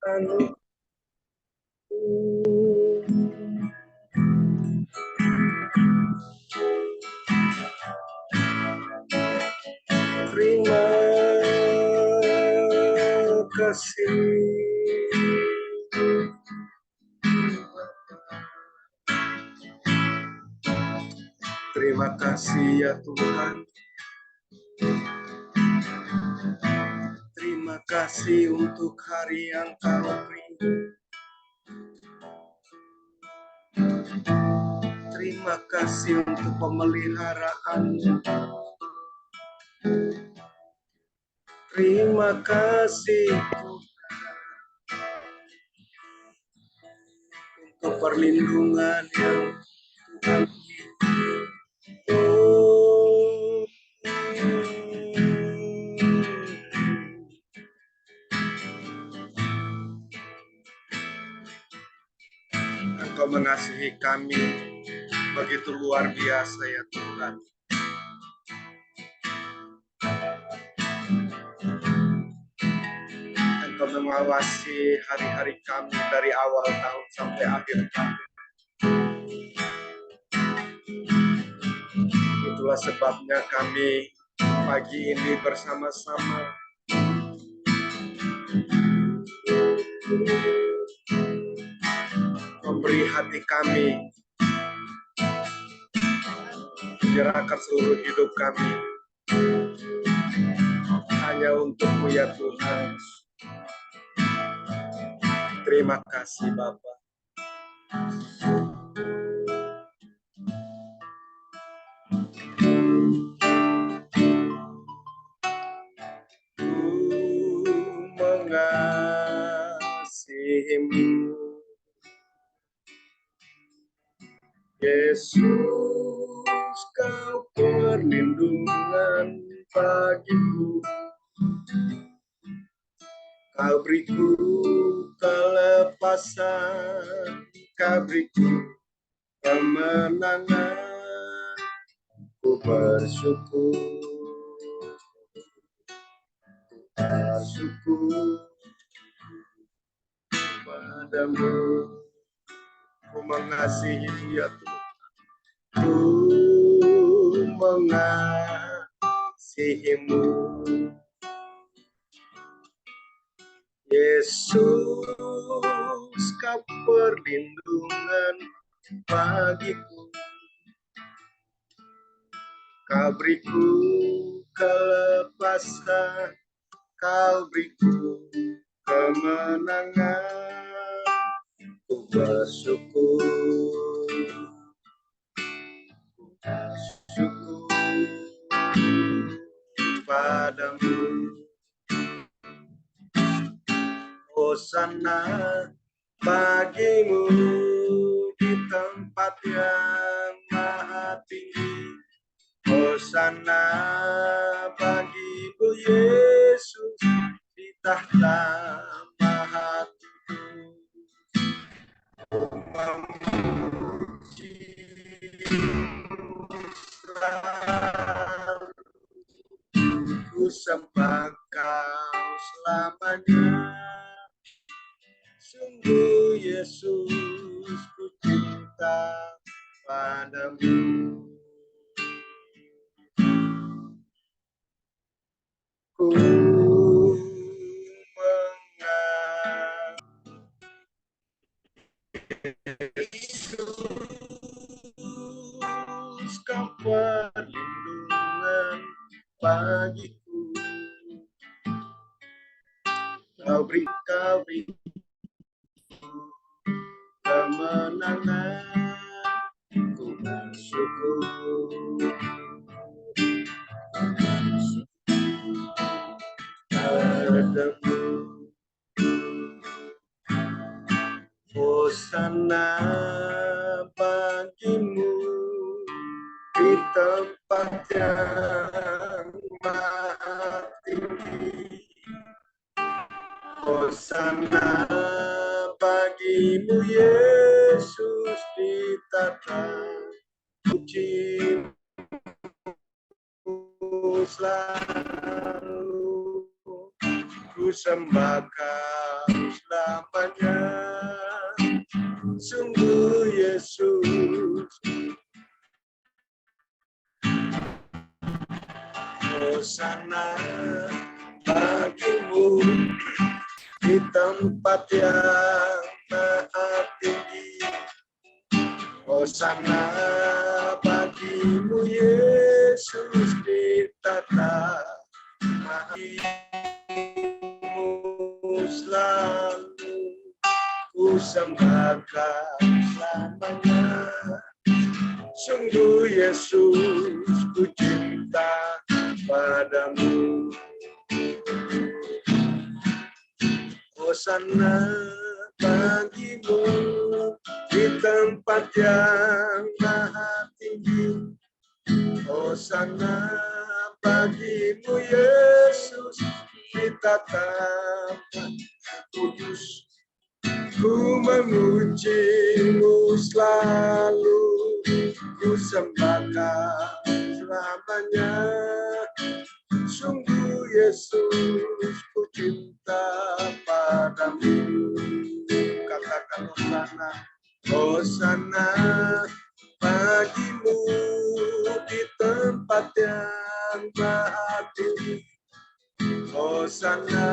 Terima kasih. Terima kasih ya Tuhan. Terima kasih untuk hari yang Kau beri. Terima kasih untuk pemeliharaan-Mu. Terima kasih untuk perlindungan yang Tuhan beri. Engkau mengasihi kami begitu luar biasa ya Tuhan. Engkau mengawasi hari-hari kami dari awal tahun sampai akhir tahun. Itulah sebabnya kami pagi ini bersama-sama memberi hati kami, menyerahkan seluruh hidup kami hanya untuk-Mu ya Tuhan. Terima kasih Bapa. Mengasihi-Mu Yesus, Kau perlindungan bagiku. Kau beriku kelepasan, Kau beriku kemenangan. Ku bersyukur, padamu. Ku mengasihi-Mu ya Tuhan. Ku mengasihi-Mu Yesus, Kau perlindungan bagiku. Kau beriku kelepasan, Kau beriku kemenangan. Ku bersyukur padamu. Hosana bagimu di tempat yang maha tinggi. Hosana bagimu Yesus di tahta maha tinggi. Memuji selalu, ku sembah Kau selamanya. Sungguh Yesus, ku cinta padamu. Ku Yesus, Kau perlindungan bagiku. Kau beri kemenangan. Ku bersyukur padamu. Hosana bagimu di tempat yang maha tinggi. Hosana bagimu Yesus di tahta. Puji-Mu selalu, ku sembah Kau selamanya. selamanya. Sungguh Yesus, hosana bagimu di tempat yang maha tinggi. Hosana bagimu Yesus di tata mahamu selalu ku sembahkan selamanya. Sungguh Yesus ku cinta padamu. Hosana bagimu di tempat yang maha tinggi. Hosana bagimu Yesus di tatapan kudus. Ku memujimu selalu, ku sembahkan selamanya. Sungguh Yesus ku cinta padamu. Katakan hosana, hosana bagimu di tempat yang maha tinggi. Hosana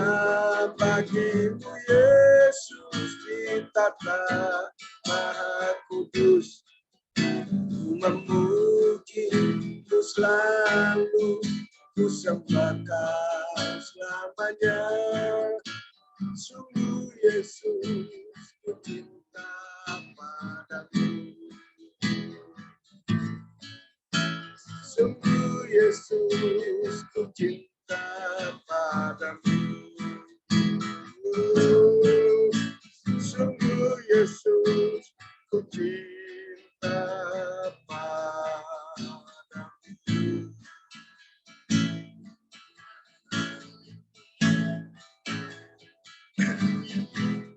bagimu Yesus di tata maha kudus. Ku memujimu selalu, ku sembahkan selamanya. Sungguh Yesus ku cinta padamu. Sungguh Yesus ku cinta padamu. Sungguh Yesus ku cinta padamu.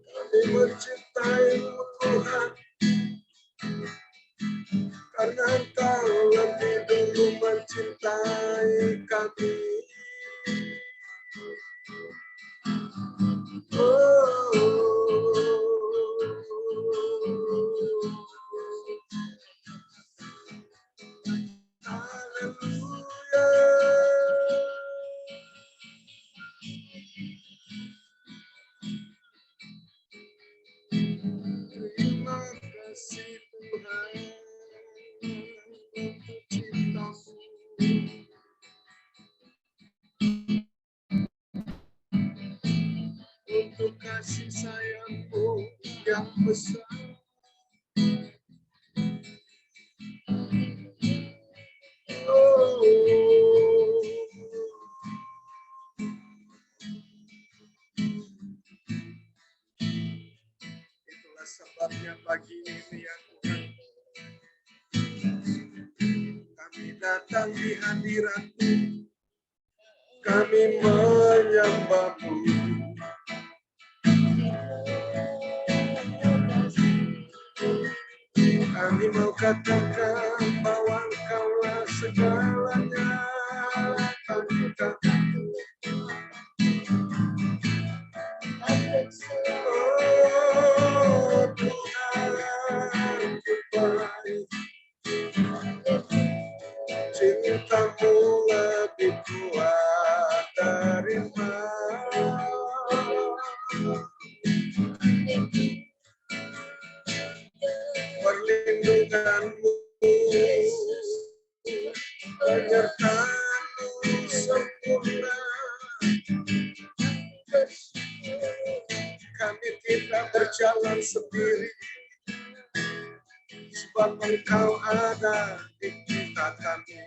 Kami mencintai-Mu Tuhan, karena Engkau lebih dulu mencintai kami. Haleluya. Terima kasih Tuhan untuk cinta-Mu, untuk kasih sayang-Mu yang besar. Itulah sebabnya pagi ini ya Tuhan, kami datang di hadirat-Mu, kami menyembah-Mu. Kami mau katakan bahwa Engkaulah segalanya. Kami katakan, oh Tuhan, baik. Cinta-Mu lebih kuat dari perlindungan-Mu, penyertaan-Mu sempurna. Kami tidak berjalan sendiri, sebab Engkau ada di kita kami.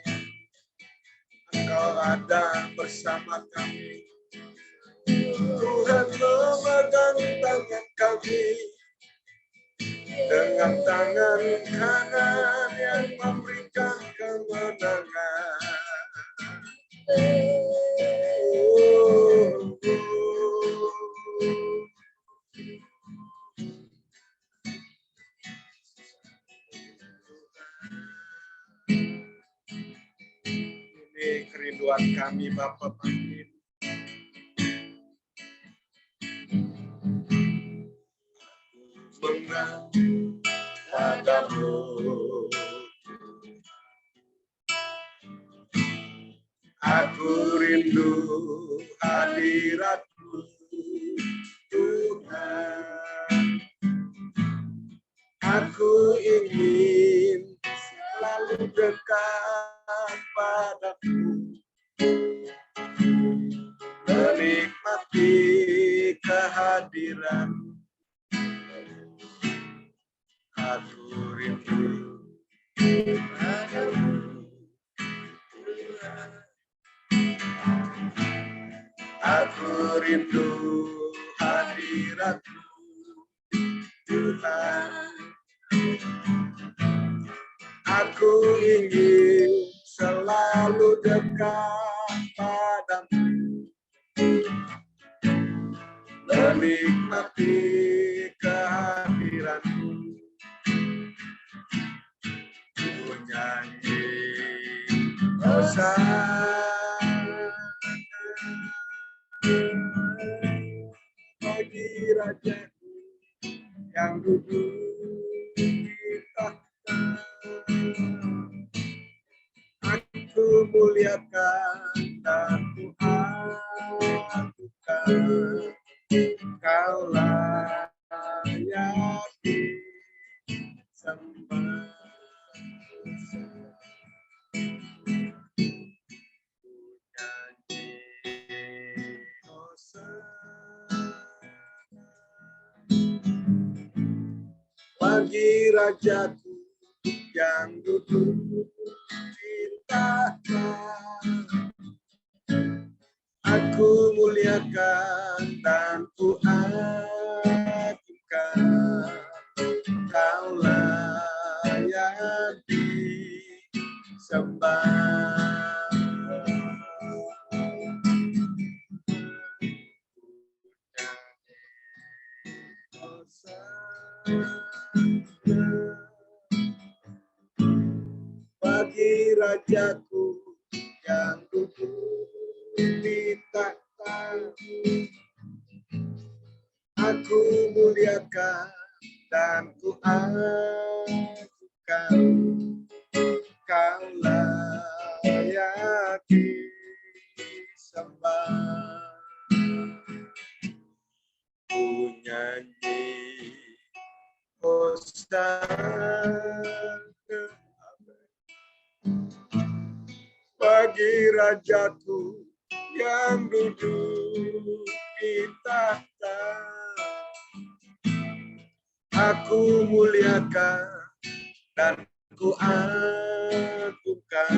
Engkau ada bersama kami. Tuhan memegang tangan kami dengan tangan kanan yang memberikan kemenangan. Ini kerinduan kami Bapa, amin. bunga padamu. Aku rindu hadirat-Mu, Tuhan. Aku ingin selalu dekat padamu, menikmati kehadiran. Aku rindu padamu, aku rindu hadirat-Mu, Tuhan. Aku ingin selalu dekat padamu, menikmati kehadiran-Mu. Ku nyanyi hosana bagi Rajaku yang duduk di tahta. Aku muliakan dan ku agukan, Kaulah yang disembah. Bagi Rajaku yang duduk di tahta, aku muliakan dan ku agungkan, Kaulah yang disembah. Bagi Rajaku yang duduk di tahta, aku muliakan dan ku agungkan, Kaulah yang disembah. Ku nyanyi hosana bagi Rajaku yang duduk di tahta. Aku muliakan dan ku agungkan,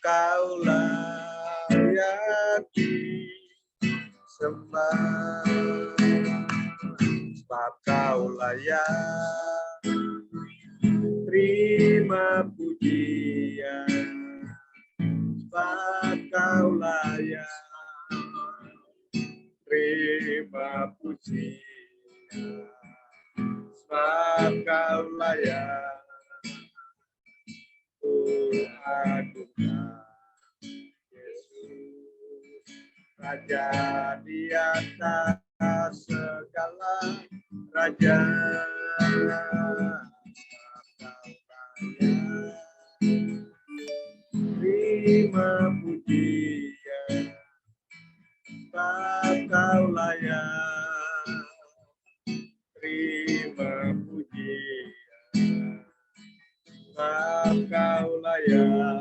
Kaulah yang disembah. Sebab Kaulah yang terima pujian, sebab Kaulah yang terima pujian, sebab Kaulah yang ku agungkan. Yesus, Raja di atas segala raja, terima pujian, sebab Kaulah yang terima pujian, sebab Kaulah yang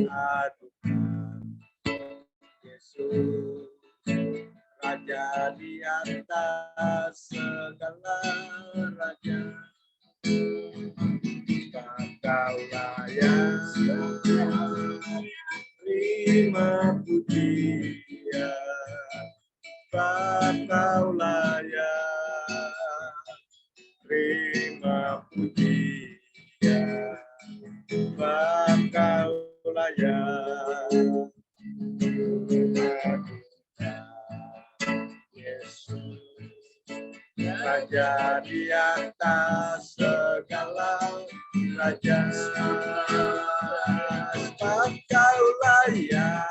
adukan. Yesus, Raja di atas segala raja, sebab Kaulah yang terima pujian, sebab Kaulah yang terima pujian, sebab Kaulah yang adukan. Yesus, Raja di atas segala raja, sebab Kaulah yang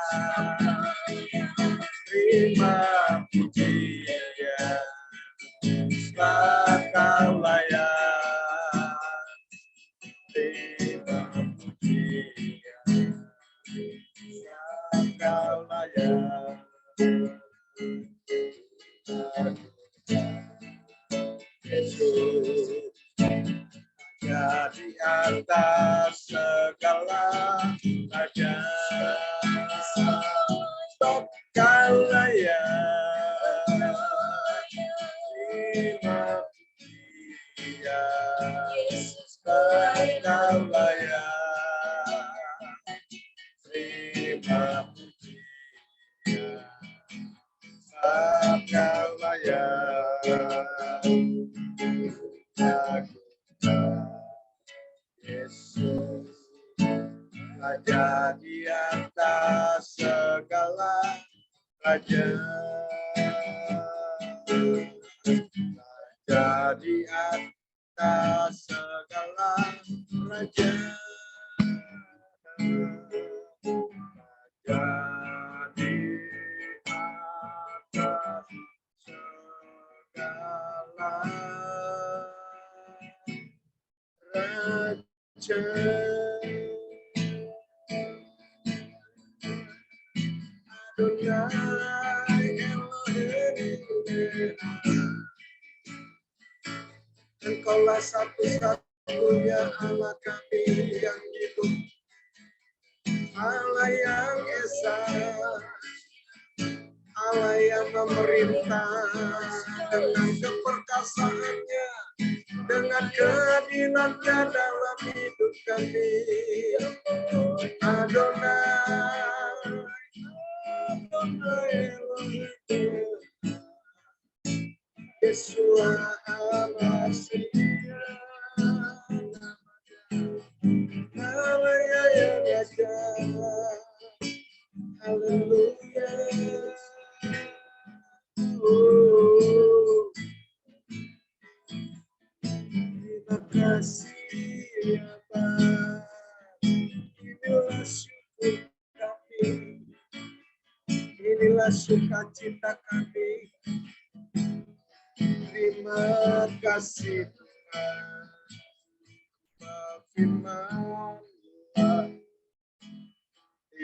terima pujian, terima pujian, Engkau layak. Terima pujian, Engkau layak. Yesus, Raja di atas segala raja, Raja di atas segala raja, Raja di atas segala raja. Adonai Elohim, Engkaulah satu-satunya Allah kami yang hidup, Allah yang esa, Allah yang memerintah dengan keperkasaannya, dengan keadilannya dalam hidup kami. Adonai, Adonai Elohim, Yeshua HaMashiach, Allah yang Raja, Haleluya. Terima kasih ya Bapa, inilah syukur kami, inilah sukacita kami. Terima kasih Tuhan, firman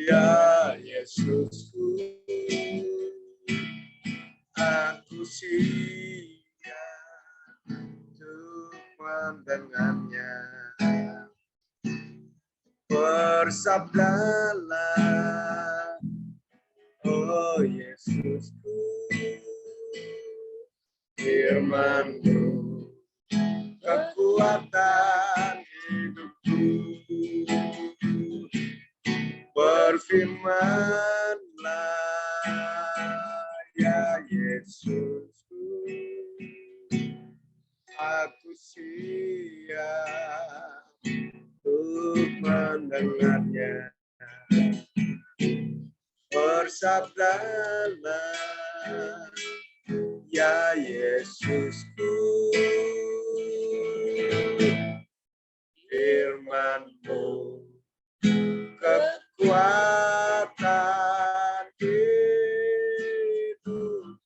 ya Yesusku, aku siap untuk mendengarnya. Bersabdalah, oh Yesusku, firman-Mu kekuatan hidupku. Berfirmanlah ya Yesusku, aku siap untuk mendengarnya. Bersabdalah ya Yesusku, firman-Mu kekuatan hidup.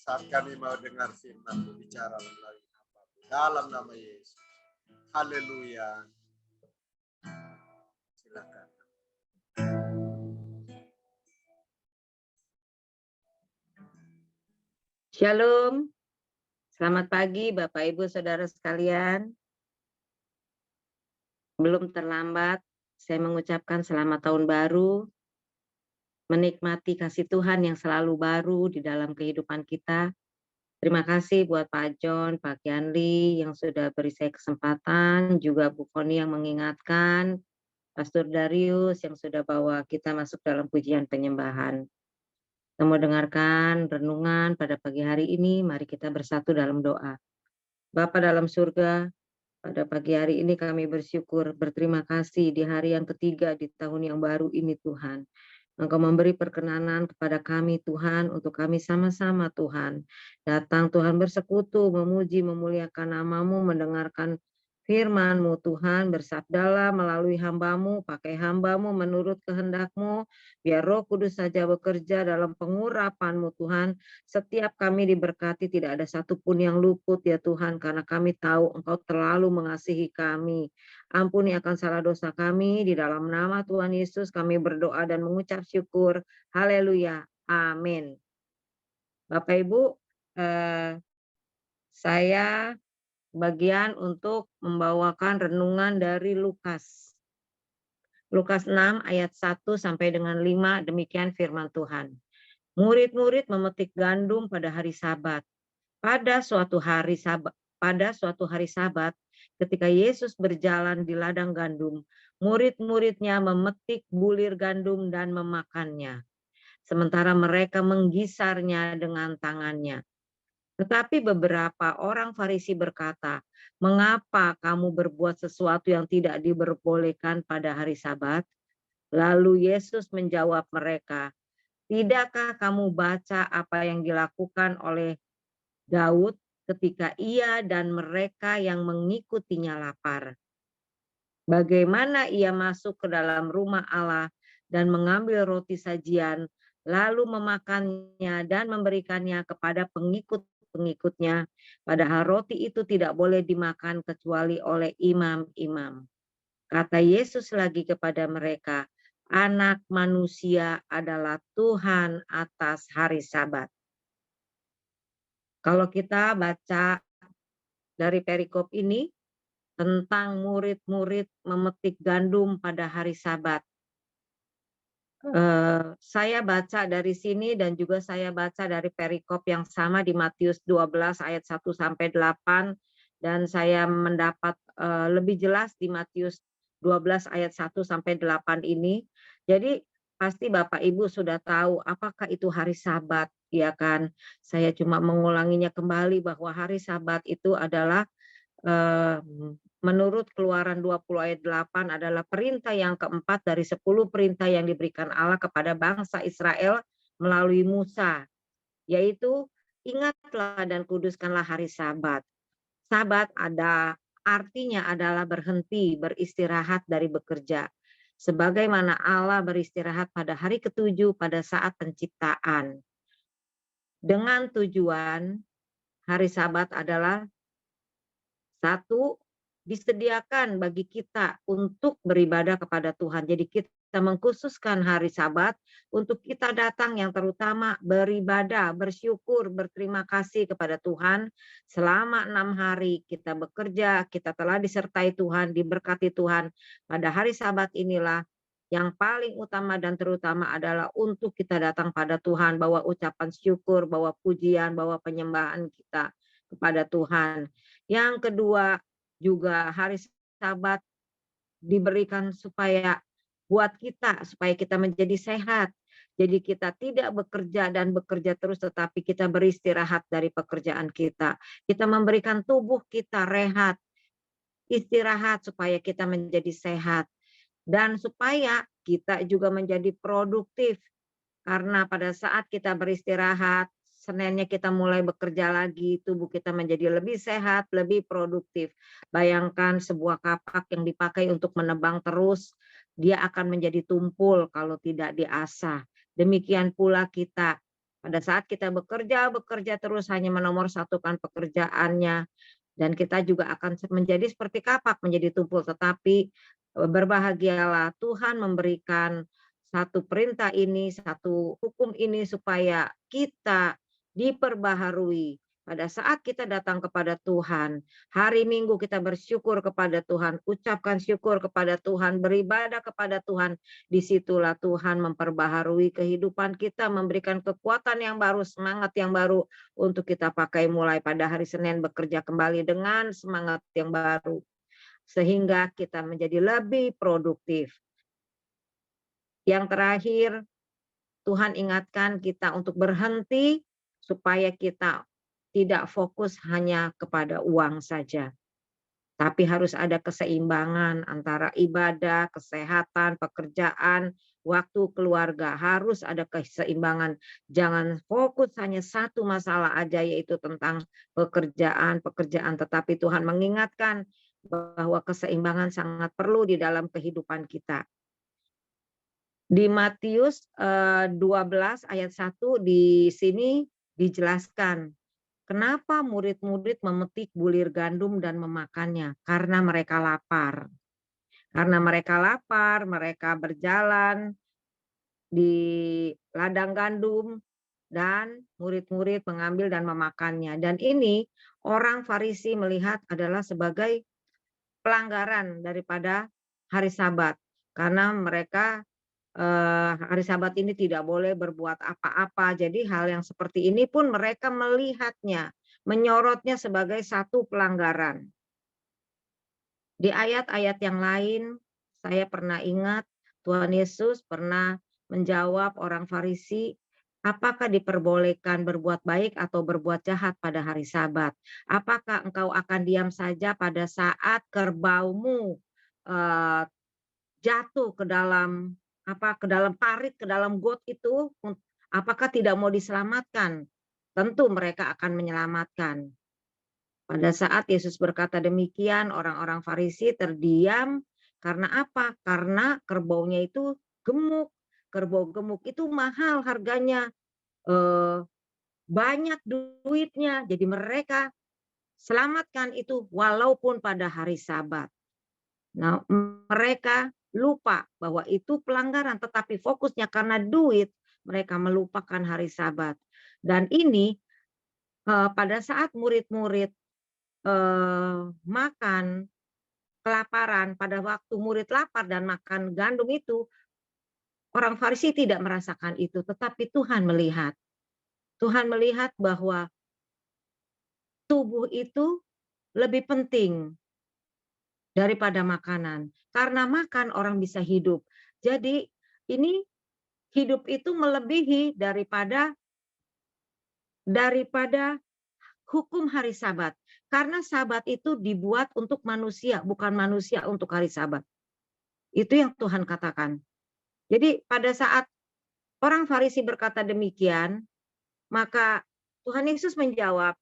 Saat kami mau dengar firman-Mu, bicara melalui hamba-Mu dalam nama Yesus. Haleluya. Silakan. Shalom, selamat pagi Bapak Ibu Saudara sekalian. Belum terlambat, saya mengucapkan selamat tahun baru, menikmati kasih Tuhan yang selalu baru di dalam kehidupan kita. Terima kasih buat Pak John, Pak Kianli yang sudah beri saya kesempatan, juga Bu Koni yang mengingatkan, Pastor Darius yang sudah bawa kita masuk dalam pujian penyembahan. Kita mau dengarkan renungan pada pagi hari ini, mari kita bersatu dalam doa. Bapa dalam surga, pada pagi hari ini kami bersyukur, berterima kasih di hari yang ketiga di tahun yang baru ini Tuhan. Engkau memberi perkenanan kepada kami Tuhan, untuk kami sama-sama Tuhan. Datang Tuhan bersekutu, memuji, memuliakan nama-Mu, mendengarkan firman-Mu Tuhan, bersabdalah melalui hamba-Mu, pakai hamba-Mu menurut kehendak-Mu, biar Roh Kudus saja bekerja dalam pengurapan-Mu Tuhan. Setiap kami diberkati, tidak ada satupun yang luput ya Tuhan, karena kami tahu Engkau terlalu mengasihi kami. Ampuni akan salah dosa kami, di dalam nama Tuhan Yesus kami berdoa dan mengucap syukur. Haleluya, amin. Bapak Ibu, saya bagian untuk membawakan renungan dari Lukas. Lukas 6 ayat 1 sampai dengan 5, demikian firman Tuhan. Murid-murid memetik gandum pada hari Sabat. Pada suatu hari Sabat, ketika Yesus berjalan di ladang gandum, murid-muridnya memetik bulir gandum dan memakannya, sementara mereka menggisarnya dengan tangannya. Tetapi beberapa orang Farisi berkata, "Mengapa kamu berbuat sesuatu yang tidak diperbolehkan pada hari Sabat?" Lalu Yesus menjawab mereka, "Tidakkah kamu baca apa yang dilakukan oleh Daud ketika ia dan mereka yang mengikutinya lapar? Bagaimana ia masuk ke dalam rumah Allah dan mengambil roti sajian, lalu memakannya dan memberikannya kepada pengikut-pengikutnya, padahal roti itu tidak boleh dimakan kecuali oleh imam-imam." Kata Yesus lagi kepada mereka, "Anak manusia adalah Tuhan atas hari Sabat." Kalau kita baca dari perikop ini tentang murid-murid memetik gandum pada hari Sabat. Saya baca dari sini dan juga saya baca dari perikop yang sama di Matius 12 ayat 1 sampai 8 dan saya mendapat lebih jelas di Matius 12 ayat 1 sampai 8 ini. Jadi pasti Bapak Ibu sudah tahu apakah itu hari Sabat, ya kan? Saya cuma mengulanginya kembali bahwa hari Sabat itu adalah menurut Keluaran 20 ayat 8 adalah perintah yang keempat dari 10 perintah yang diberikan Allah kepada bangsa Israel melalui Musa, yaitu ingatlah dan kuduskanlah hari Sabat. Sabat artinya adalah berhenti, beristirahat dari bekerja. Sebagaimana Allah beristirahat pada hari ketujuh pada saat penciptaan. Dengan tujuan hari Sabat adalah satu, disediakan bagi kita untuk beribadah kepada Tuhan. Jadi kita mengkhususkan hari Sabat untuk kita datang yang terutama beribadah, bersyukur, berterima kasih kepada Tuhan. Selama 6 hari kita bekerja, kita telah disertai Tuhan, diberkati Tuhan. Pada hari Sabat inilah yang paling utama dan terutama adalah untuk kita datang pada Tuhan, bawa ucapan syukur, bawa pujian, bawa penyembahan kita kepada Tuhan. Yang kedua, juga hari Sabat diberikan buat kita supaya kita menjadi sehat. Jadi kita tidak bekerja dan bekerja terus, tetapi kita beristirahat dari pekerjaan kita. Kita memberikan tubuh kita rehat, istirahat supaya kita menjadi sehat. Dan supaya kita juga menjadi produktif. Karena pada saat kita beristirahat, Seninnya kita mulai bekerja lagi, tubuh kita menjadi lebih sehat, lebih produktif. Bayangkan sebuah kapak yang dipakai untuk menebang terus, dia akan menjadi tumpul kalau tidak diasah. Demikian pula kita. Pada saat kita bekerja terus hanya menomorsatukan pekerjaannya, dan kita juga akan menjadi seperti kapak, menjadi tumpul. Tetapi berbahagialah Tuhan memberikan satu perintah ini, satu hukum ini supaya kita diperbaharui. Pada saat kita datang kepada Tuhan, hari Minggu kita bersyukur kepada Tuhan, ucapkan syukur kepada Tuhan, beribadah kepada Tuhan. Disitulah Tuhan memperbaharui kehidupan kita, memberikan kekuatan yang baru, semangat yang baru untuk kita pakai mulai pada hari Senin bekerja kembali dengan semangat yang baru. Sehingga kita menjadi lebih produktif. Yang terakhir, Tuhan ingatkan kita untuk berhenti supaya kita tidak fokus hanya kepada uang saja. Tapi harus ada keseimbangan antara ibadah, kesehatan, pekerjaan, waktu keluarga. Harus ada keseimbangan. Jangan fokus hanya satu masalah aja, yaitu tentang pekerjaan, tetapi Tuhan mengingatkan bahwa keseimbangan sangat perlu di dalam kehidupan kita. Di Matius 12 ayat 1 di sini dijelaskan kenapa murid-murid memetik bulir gandum dan memakannya, karena mereka lapar. Karena mereka lapar, mereka berjalan di ladang gandum dan murid-murid mengambil dan memakannya. Dan ini orang Farisi melihat adalah sebagai pelanggaran daripada hari Sabat karena mereka hari Sabat ini tidak boleh berbuat apa-apa. Jadi hal yang seperti ini pun mereka melihatnya, menyorotnya sebagai satu pelanggaran. Di ayat-ayat yang lain, saya pernah ingat Tuhan Yesus pernah menjawab orang Farisi, apakah diperbolehkan berbuat baik atau berbuat jahat pada hari Sabat? Apakah engkau akan diam saja pada saat kerbaumu eh, jatuh ke dalam ke dalam parit, ke dalam got itu? Apakah tidak mau diselamatkan? Tentu mereka akan menyelamatkan. Pada saat Yesus berkata demikian, orang-orang Farisi terdiam. Karena apa? Karena kerbaunya itu gemuk. Kerbau gemuk itu mahal harganya, banyak duitnya. Jadi mereka selamatkan itu walaupun pada hari Sabat. Nah, mereka lupa bahwa itu pelanggaran, tetapi fokusnya karena duit, mereka melupakan hari Sabat. Dan ini pada saat murid-murid makan kelaparan, pada waktu murid lapar dan makan gandum itu, orang Farisi tidak merasakan itu, tetapi Tuhan melihat. Tuhan melihat bahwa tubuh itu lebih penting daripada makanan. Karena makan orang bisa hidup. Jadi ini hidup itu melebihi daripada hukum hari Sabat. Karena Sabat itu dibuat untuk manusia, bukan manusia untuk hari Sabat. Itu yang Tuhan katakan. Jadi pada saat orang Farisi berkata demikian, maka Tuhan Yesus menjawab,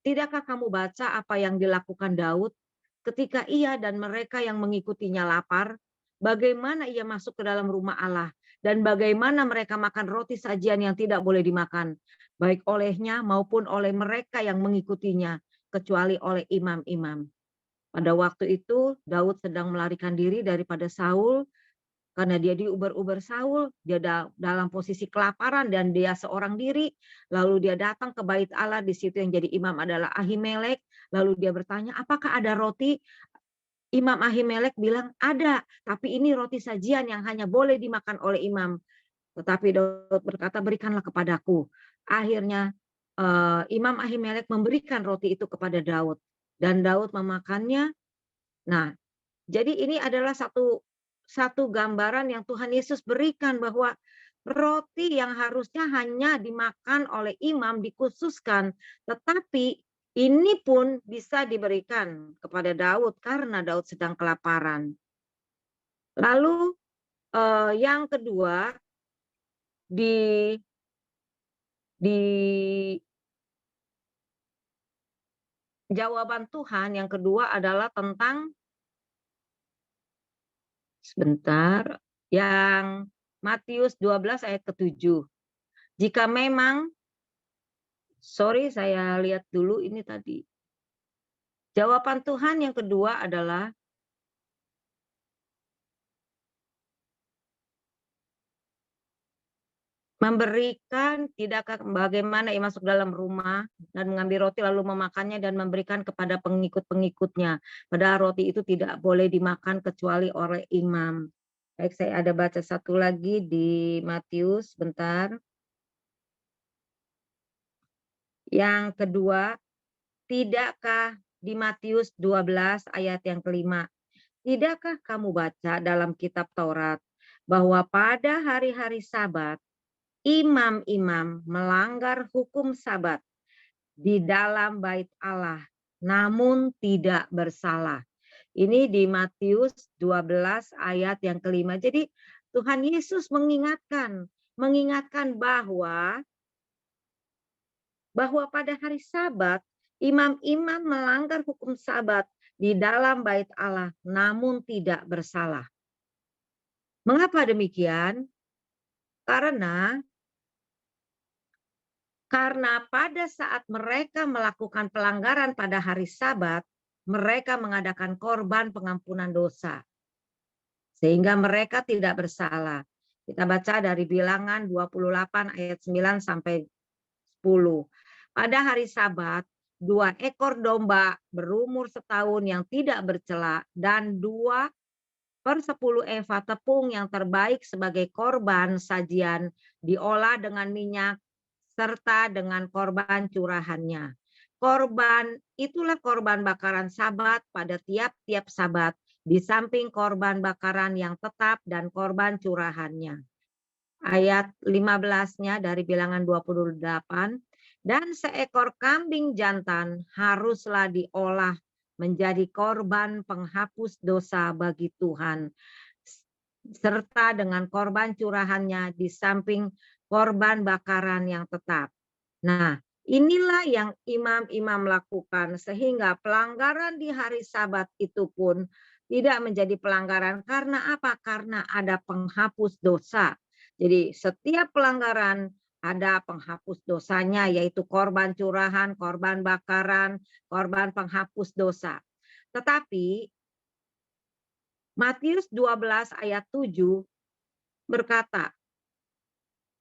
tidakkah kamu baca apa yang dilakukan Daud ketika ia dan mereka yang mengikutinya lapar? Bagaimana ia masuk ke dalam rumah Allah dan bagaimana mereka makan roti sajian yang tidak boleh dimakan, baik olehnya maupun oleh mereka yang mengikutinya, kecuali oleh imam-imam. Pada waktu itu Daud sedang melarikan diri daripada Saul, karena dia diuber-uber Saul, dia dalam posisi kelaparan dan dia seorang diri. Lalu dia datang ke bait Allah, di situ yang jadi imam adalah Ahimelek. Lalu dia bertanya, apakah ada roti? Imam Ahimelek bilang, ada, tapi ini roti sajian yang hanya boleh dimakan oleh imam. Tetapi Daud berkata, berikanlah kepadaku. Akhirnya Imam Ahimelek memberikan roti itu kepada Daud. Dan Daud memakannya. Nah, jadi ini adalah satu gambaran yang Tuhan Yesus berikan bahwa roti yang harusnya hanya dimakan oleh imam dikhususkan, tetapi ini pun bisa diberikan kepada Daud karena Daud sedang kelaparan. Lalu yang kedua di jawaban Tuhan yang kedua adalah tentang sebentar, yang Matius 12 ayat ke-7. Jika memang, sorry saya lihat dulu ini tadi. Jawaban Tuhan yang kedua adalah memberikan, tidakkah bagaimana ia masuk dalam rumah dan mengambil roti lalu memakannya dan memberikan kepada pengikut-pengikutnya. Padahal roti itu tidak boleh dimakan kecuali oleh imam. Baik, saya ada baca satu lagi di Matius, bentar. Yang kedua, tidakkah di Matius 12 ayat yang kelima, tidakkah kamu baca dalam kitab Taurat bahwa pada hari-hari Sabat imam-imam melanggar hukum Sabat di dalam bait Allah namun tidak bersalah. Ini di Matius 12 ayat yang kelima. Jadi Tuhan Yesus mengingatkan bahwa pada hari Sabat imam-imam melanggar hukum Sabat di dalam bait Allah namun tidak bersalah. Mengapa demikian? Karena pada saat mereka melakukan pelanggaran pada hari Sabat, mereka mengadakan korban pengampunan dosa. Sehingga mereka tidak bersalah. Kita baca dari Bilangan 28 ayat 9 sampai 10. Pada hari Sabat, 2 ekor domba berumur setahun yang tidak bercela dan 2 per 10 eva tepung yang terbaik sebagai korban sajian diolah dengan minyak serta dengan korban curahannya. Itulah korban bakaran Sabat pada tiap-tiap Sabat, di samping korban bakaran yang tetap dan korban curahannya. Ayat 15-nya dari Bilangan 28, dan seekor kambing jantan haruslah diolah menjadi korban penghapus dosa bagi Tuhan, serta dengan korban curahannya di samping korban bakaran yang tetap. Nah, inilah yang imam-imam lakukan sehingga pelanggaran di hari Sabat itu pun tidak menjadi pelanggaran. Karena apa? Karena ada penghapus dosa. Jadi setiap pelanggaran ada penghapus dosanya, yaitu korban curahan, korban bakaran, korban penghapus dosa. Tetapi Matius 12 ayat 7 berkata,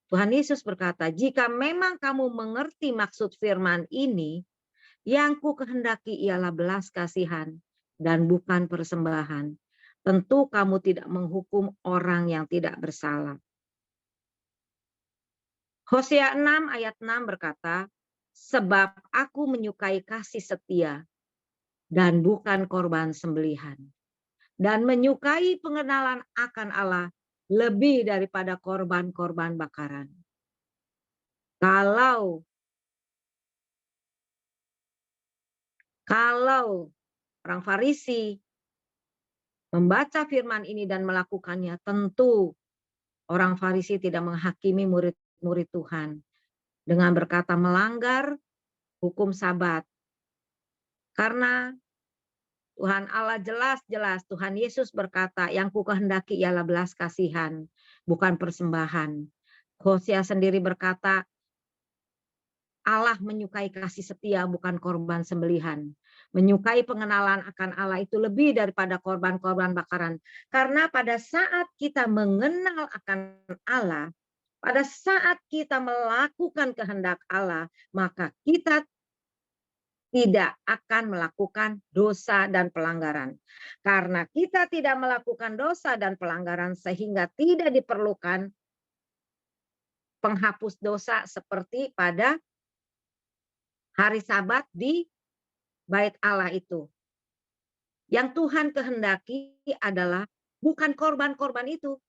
Tuhan Yesus berkata, jika memang kamu mengerti maksud firman ini, yang ku kehendaki ialah belas kasihan dan bukan persembahan. Tentu kamu tidak menghukum orang yang tidak bersalah. Hosea 6 ayat 6 berkata, sebab aku menyukai kasih setia dan bukan korban sembelihan, dan menyukai pengenalan akan Allah lebih daripada korban-korban bakaran. Kalau orang Farisi membaca firman ini dan melakukannya, tentu orang Farisi tidak menghakimi murid-murid Tuhan dengan berkata melanggar hukum Sabat. Karena Tuhan Allah jelas-jelas, Tuhan Yesus berkata, yang ku kehendaki ialah belas kasihan, bukan persembahan. Hosea sendiri berkata, Allah menyukai kasih setia, bukan korban sembelihan. Menyukai pengenalan akan Allah itu lebih daripada korban-korban bakaran. Karena pada saat kita mengenal akan Allah, pada saat kita melakukan kehendak Allah, maka kita tidak akan melakukan dosa dan pelanggaran. Karena kita tidak melakukan dosa dan pelanggaran, sehingga tidak diperlukan penghapus dosa seperti pada hari Sabat di Bait Allah itu. Yang Tuhan kehendaki adalah bukan korban-korban itu.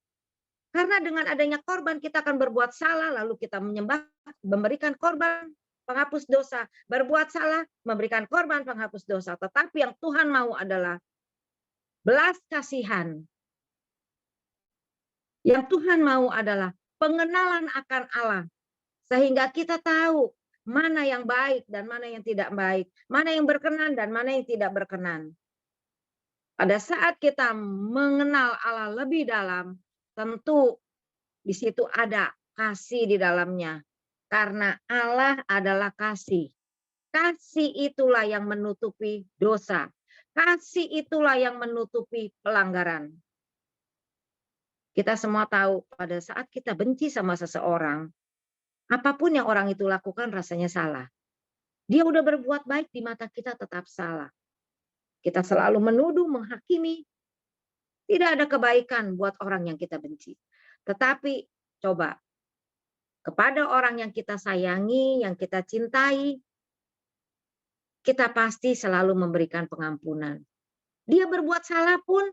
Karena dengan adanya korban kita akan berbuat salah, lalu kita menyembah, memberikan korban penghapus dosa. Berbuat salah, memberikan korban penghapus dosa. Tetapi yang Tuhan mau adalah belas kasihan. Yang Tuhan mau adalah pengenalan akan Allah. Sehingga kita tahu mana yang baik dan mana yang tidak baik. Mana yang berkenan dan mana yang tidak berkenan. Pada saat kita mengenal Allah lebih dalam, tentu di situ ada kasih di dalamnya. Karena Allah adalah kasih. Kasih itulah yang menutupi dosa. Kasih itulah yang menutupi pelanggaran. Kita semua tahu pada saat kita benci sama seseorang, apapun yang orang itu lakukan rasanya salah. Dia udah berbuat baik di mata kita tetap salah. Kita selalu menuduh, menghakimi. Tidak ada kebaikan buat orang yang kita benci. Tetapi coba, kepada orang yang kita sayangi, yang kita cintai, kita pasti selalu memberikan pengampunan. Dia berbuat salah pun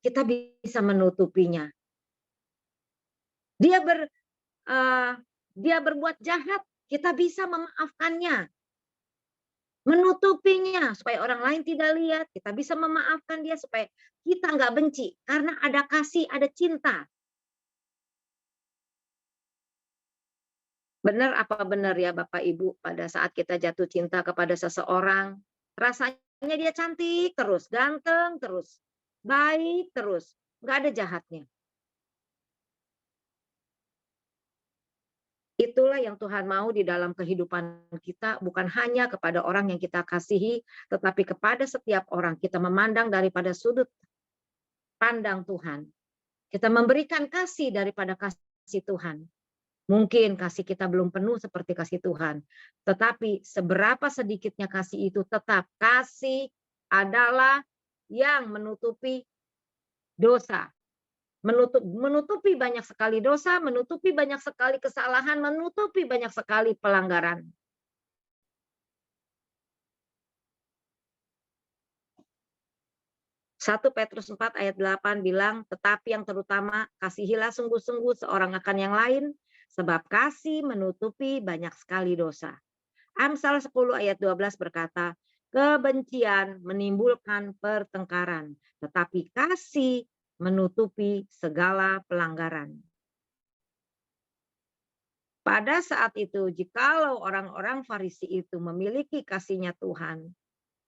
kita bisa menutupinya. Dia berbuat jahat, kita bisa memaafkannya. Menutupinya supaya orang lain tidak lihat, kita bisa memaafkan dia supaya kita nggak benci. Karena ada kasih, ada cinta. Benar apa benar ya Bapak Ibu, pada saat kita jatuh cinta kepada seseorang, rasanya dia cantik terus, ganteng terus, baik terus, nggak ada jahatnya. Itulah yang Tuhan mau di dalam kehidupan kita, bukan hanya kepada orang yang kita kasihi, tetapi kepada setiap orang. Kita memandang daripada sudut pandang Tuhan. Kita memberikan kasih daripada kasih Tuhan. Mungkin kasih kita belum penuh seperti kasih Tuhan. Tetapi seberapa sedikitnya kasih itu, tetap kasih adalah yang menutupi dosa. Menutupi banyak sekali dosa, menutupi banyak sekali kesalahan, menutupi banyak sekali pelanggaran. Satu Petrus 4 ayat 8 bilang, tetapi yang terutama kasihilah sungguh-sungguh seorang akan yang lain, sebab kasih menutupi banyak sekali dosa. Amsal 10 ayat 12 berkata, kebencian menimbulkan pertengkaran, tetapi kasih menutupi segala pelanggaran. Pada saat itu, jikalau orang-orang Farisi itu memiliki kasihnya Tuhan,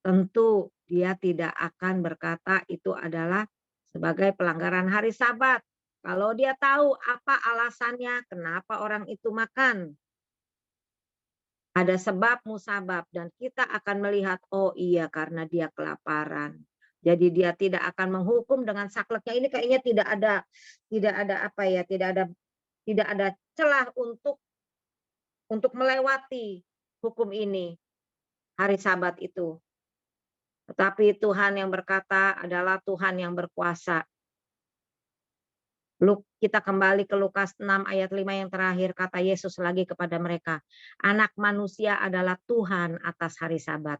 tentu dia tidak akan berkata itu adalah sebagai pelanggaran hari Sabat. Kalau dia tahu apa alasannya, kenapa orang itu makan. Ada sebab musabab dan kita akan melihat, oh iya karena dia kelaparan. Jadi dia tidak akan menghukum dengan sakleknya. Ini kayaknya tidak ada apa ya, tidak ada celah untuk melewati hukum ini hari Sabat itu. Tetapi Tuhan yang berkata adalah Tuhan yang berkuasa. Kita kembali ke Lukas 6 ayat 5 yang terakhir, kata Yesus lagi kepada mereka, anak manusia adalah Tuhan atas hari Sabat.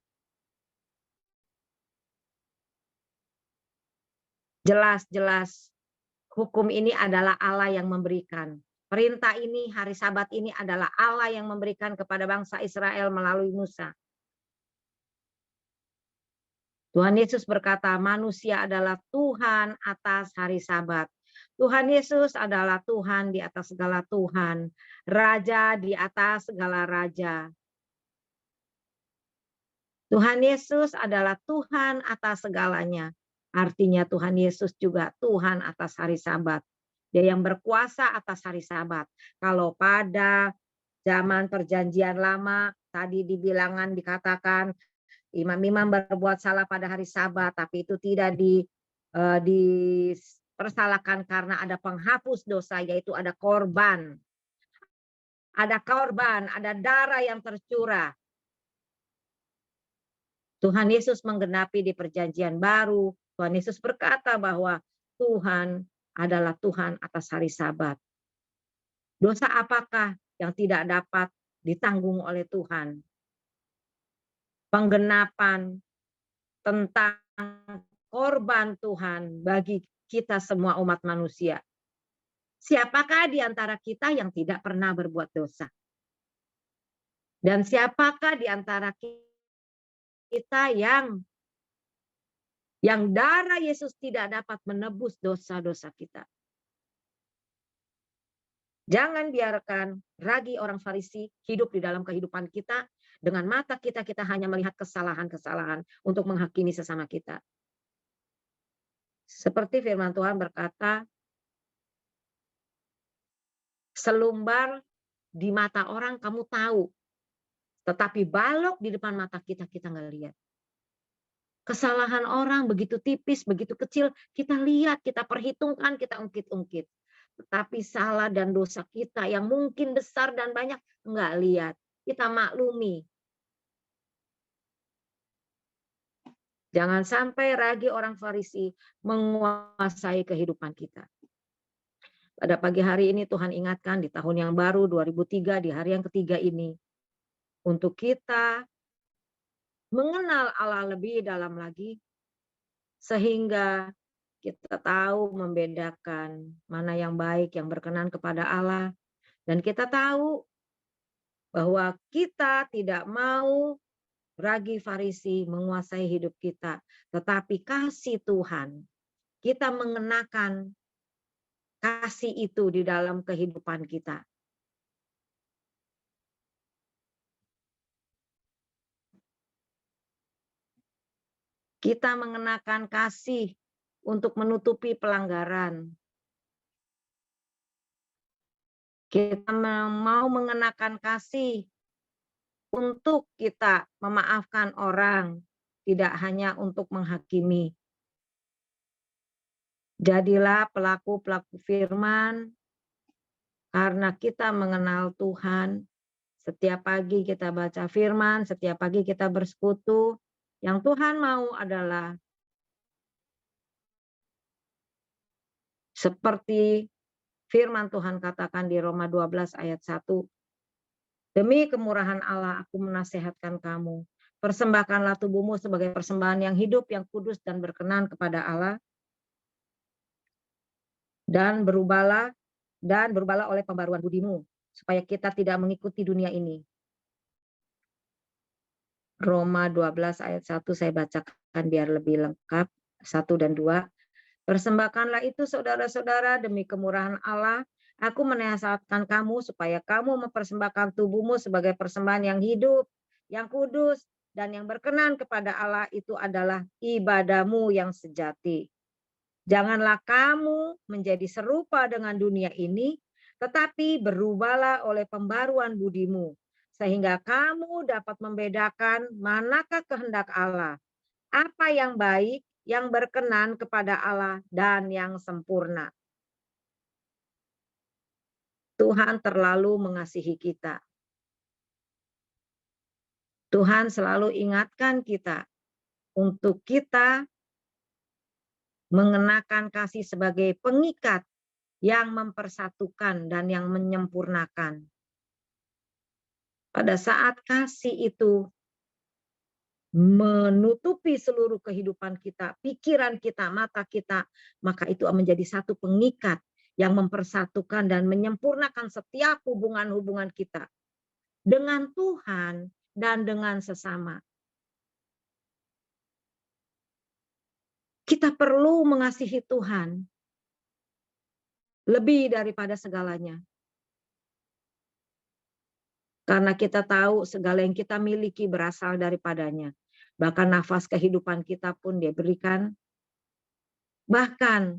Jelas-jelas hukum ini adalah Allah yang memberikan. Perintah ini, hari Sabat ini adalah Allah yang memberikan kepada bangsa Israel melalui Musa. Tuhan Yesus berkata, manusia adalah Tuhan atas hari Sabat. Tuhan Yesus adalah Tuhan di atas segala Tuhan, Raja di atas segala Raja. Tuhan Yesus adalah Tuhan atas segalanya. Artinya Tuhan Yesus juga Tuhan atas hari Sabat. Dia yang berkuasa atas hari Sabat. Kalau pada zaman Perjanjian Lama, tadi di bilangan dikatakan, imam-imam berbuat salah pada hari Sabat, tapi itu tidak dipersalahkan karena ada penghapus dosa, yaitu ada korban. Ada korban, ada darah yang tercurah. Tuhan Yesus menggenapi di Perjanjian Baru. Tuhan Yesus berkata bahwa Tuhan adalah Tuhan atas hari Sabat. Dosa apakah yang tidak dapat ditanggung oleh Tuhan? Penggenapan tentang korban Tuhan bagi kita semua umat manusia. Siapakah di antara kita yang tidak pernah berbuat dosa? Dan siapakah di antara kita yang darah Yesus tidak dapat menebus dosa-dosa kita? Jangan biarkan ragi orang Farisi hidup di dalam kehidupan kita. Dengan mata kita hanya melihat kesalahan-kesalahan untuk menghakimi sesama kita. Seperti firman Tuhan berkata, selumbar di mata orang kamu tahu, tetapi balok di depan mata kita nggak lihat. Kesalahan orang begitu tipis, begitu kecil, kita lihat, kita perhitungkan, kita ungkit-ungkit. Tetapi salah dan dosa kita yang mungkin besar dan banyak, nggak lihat. Kita maklumi. Jangan sampai ragi orang Farisi menguasai kehidupan kita. Pada pagi hari ini Tuhan ingatkan di tahun yang baru 2003, di hari yang ketiga ini, untuk kita mengenal Allah lebih dalam lagi, sehingga kita tahu membedakan mana yang baik, yang berkenan kepada Allah. Dan kita tahu bahwa kita tidak mau ragi Farisi menguasai hidup kita. Tetapi kasih Tuhan, kita mengenakan kasih itu di dalam kehidupan kita. Kita mengenakan kasih untuk menutupi pelanggaran. Kita mau mengenakan kasih untuk kita memaafkan orang, tidak hanya untuk menghakimi. Jadilah pelaku-pelaku firman, karena kita mengenal Tuhan. Setiap pagi kita baca firman, setiap pagi kita bersekutu. Yang Tuhan mau adalah Seperti firman Tuhan katakan di Roma 12 ayat 1, demi kemurahan Allah aku menasihatkan kamu, persembahkanlah tubuhmu sebagai persembahan yang hidup, yang kudus dan berkenan kepada Allah, dan berubahlah oleh pembaruan budimu, supaya kita tidak mengikuti dunia ini. Roma 12 ayat 1 saya bacakan biar lebih lengkap, 1 dan 2. Persembahkanlah itu saudara-saudara demi kemurahan Allah, aku menasihatkan kamu supaya kamu mempersembahkan tubuhmu sebagai persembahan yang hidup, yang kudus, dan yang berkenan kepada Allah, itu adalah ibadahmu yang sejati. Janganlah kamu menjadi serupa dengan dunia ini, tetapi berubahlah oleh pembaruan budimu, sehingga kamu dapat membedakan manakah kehendak Allah, apa yang baik, yang berkenan kepada Allah, dan yang sempurna. Tuhan terlalu mengasihi kita. Tuhan selalu ingatkan kita untuk kita mengenakan kasih sebagai pengikat yang mempersatukan dan yang menyempurnakan. Pada saat kasih itu menutupi seluruh kehidupan kita, pikiran kita, mata kita, maka itu menjadi satu pengikat yang mempersatukan dan menyempurnakan setiap hubungan-hubungan kita dengan Tuhan dan dengan sesama. Kita perlu mengasihi Tuhan lebih daripada segalanya. Karena kita tahu segala yang kita miliki berasal daripadanya. Bahkan nafas kehidupan kita pun Dia berikan. Bahkan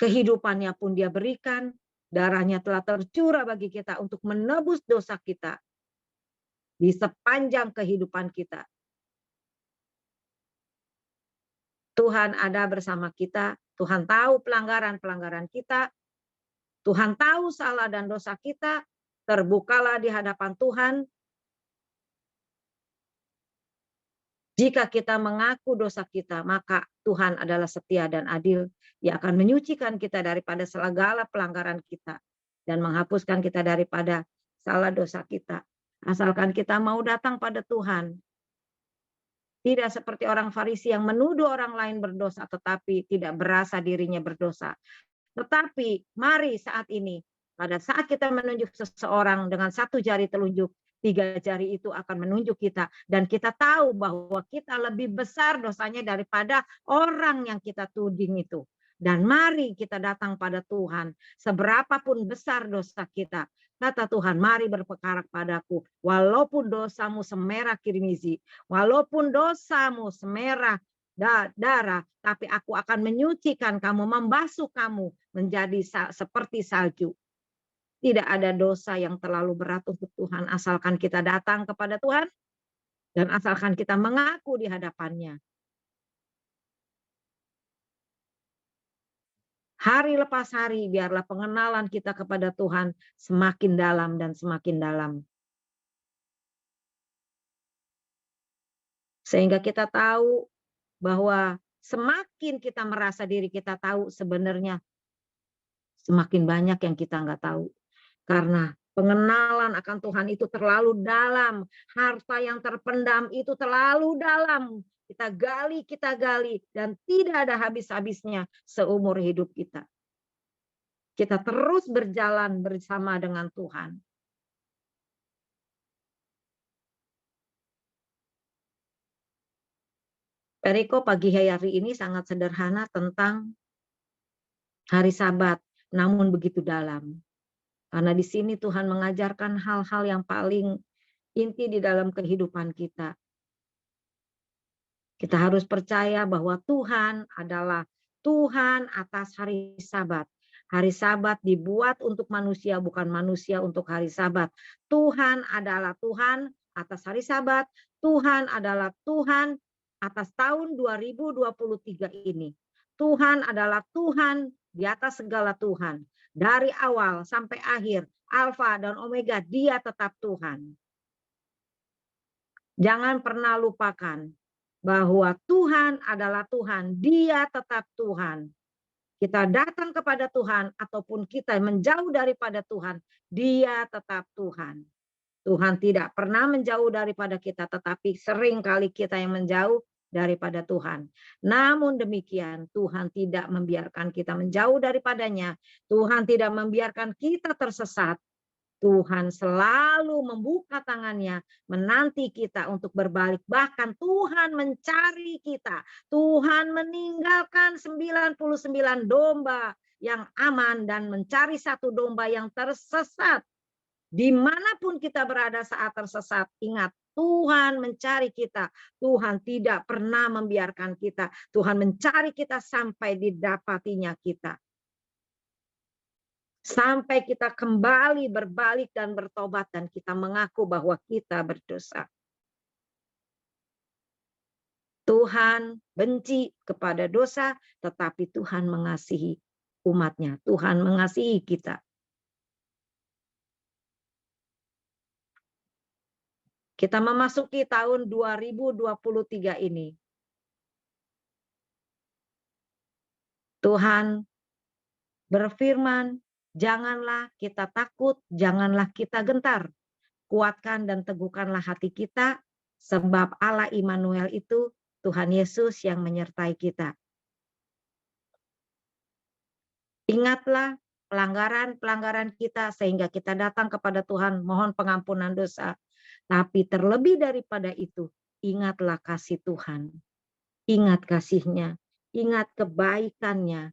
kehidupannya pun Dia berikan. Darahnya telah tercurah bagi kita untuk menebus dosa kita di sepanjang kehidupan kita. Tuhan ada bersama kita. Tuhan tahu pelanggaran-pelanggaran kita. Tuhan tahu salah dan dosa kita. Terbukalah di hadapan Tuhan. Jika kita mengaku dosa kita, maka Tuhan adalah setia dan adil. Dia akan menyucikan kita daripada segala pelanggaran kita dan menghapuskan kita daripada salah dosa kita. Asalkan kita mau datang pada Tuhan. Tidak seperti orang Farisi yang menuduh orang lain berdosa tetapi tidak berasa dirinya berdosa. Tetapi mari saat ini, pada saat kita menunjuk seseorang dengan satu jari telunjuk, 3 jari itu akan menunjuk kita. Dan kita tahu bahwa kita lebih besar dosanya daripada orang yang kita tuding itu. Dan mari kita datang pada Tuhan. Seberapapun besar dosa kita, kata Tuhan, mari berperkara padaku. Walaupun dosamu semerah kirmizi, walaupun dosamu semerah darah, tapi aku akan menyucikan kamu, membasuh kamu menjadi seperti salju. Tidak ada dosa yang terlalu berat untuk Tuhan, asalkan kita datang kepada Tuhan dan asalkan kita mengaku di hadapannya. Hari lepas hari, biarlah pengenalan kita kepada Tuhan semakin dalam dan semakin dalam. Sehingga kita tahu bahwa semakin kita merasa diri kita tahu, sebenarnya semakin banyak yang kita nggak tahu. Karena pengenalan akan Tuhan itu terlalu dalam. Harta yang terpendam itu terlalu dalam. Kita gali, dan tidak ada habis-habisnya seumur hidup kita. Kita terus berjalan bersama dengan Tuhan. Periko pagi hari ini sangat sederhana tentang hari Sabat, namun begitu dalam. Karena di sini Tuhan mengajarkan hal-hal yang paling inti di dalam kehidupan kita. Kita harus percaya bahwa Tuhan adalah Tuhan atas hari Sabat. Hari Sabat dibuat untuk manusia, bukan manusia untuk hari Sabat. Tuhan adalah Tuhan atas hari Sabat. Tuhan adalah Tuhan atas tahun 2023 ini. Tuhan adalah Tuhan di atas segala Tuhan. Dari awal sampai akhir, Alfa dan Omega, Dia tetap Tuhan. Jangan pernah lupakan bahwa Tuhan adalah Tuhan, Dia tetap Tuhan. kita datang kepada Tuhan ataupun kita menjauh daripada Tuhan, Dia tetap Tuhan. Tuhan tidak pernah menjauh daripada kita, tetapi sering kali kita yang menjauh daripada Tuhan. Namun demikian, Tuhan tidak membiarkan kita menjauh daripadanya. Tuhan tidak membiarkan kita tersesat. Tuhan selalu membuka tangannya, menanti kita untuk berbalik. Bahkan Tuhan mencari kita. Tuhan meninggalkan 99 domba yang aman dan mencari satu domba yang tersesat. Dimanapun kita berada saat tersesat, ingat, Tuhan mencari kita. Tuhan tidak pernah membiarkan kita. Tuhan mencari kita sampai didapatinya kita. Sampai kita kembali berbalik dan bertobat dan kita mengaku bahwa kita berdosa. Tuhan benci kepada dosa, tetapi Tuhan mengasihi umatnya. Tuhan mengasihi kita. Kita memasuki tahun 2023 ini. Tuhan berfirman, janganlah kita takut, janganlah kita gentar. Kuatkan dan teguhkanlah hati kita, sebab Allah Immanuel itu Tuhan Yesus yang menyertai kita. Ingatlah pelanggaran-pelanggaran kita sehingga kita datang kepada Tuhan mohon pengampunan dosa. Tapi terlebih daripada itu, ingatlah kasih Tuhan. Ingat kasih-Nya, ingat kebaikan-Nya.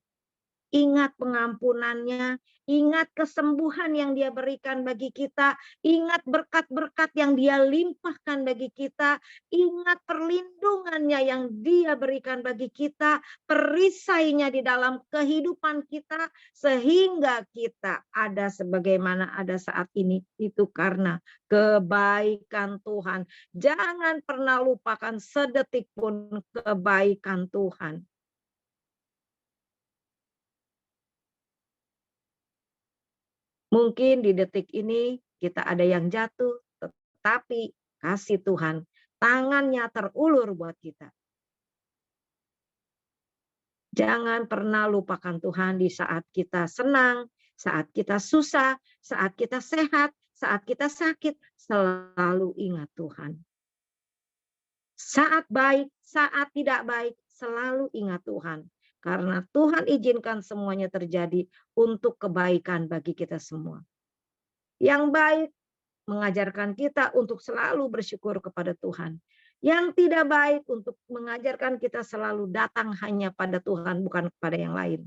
Ingat pengampunannya, ingat kesembuhan yang Dia berikan bagi kita, ingat berkat-berkat yang Dia limpahkan bagi kita, ingat perlindungannya yang Dia berikan bagi kita, perisainya di dalam kehidupan kita, sehingga kita ada sebagaimana ada saat ini, itu karena kebaikan Tuhan. Jangan pernah lupakan sedetik pun kebaikan Tuhan. Mungkin di detik ini kita ada yang jatuh, tetapi kasih Tuhan, tangannya terulur buat kita. Jangan pernah lupakan Tuhan di saat kita senang, saat kita susah, saat kita sehat, saat kita sakit, selalu ingat Tuhan. Saat baik, saat tidak baik, selalu ingat Tuhan. Karena Tuhan izinkan semuanya terjadi untuk kebaikan bagi kita semua. Yang baik mengajarkan kita untuk selalu bersyukur kepada Tuhan. Yang tidak baik untuk mengajarkan kita selalu datang hanya pada Tuhan, bukan kepada yang lain.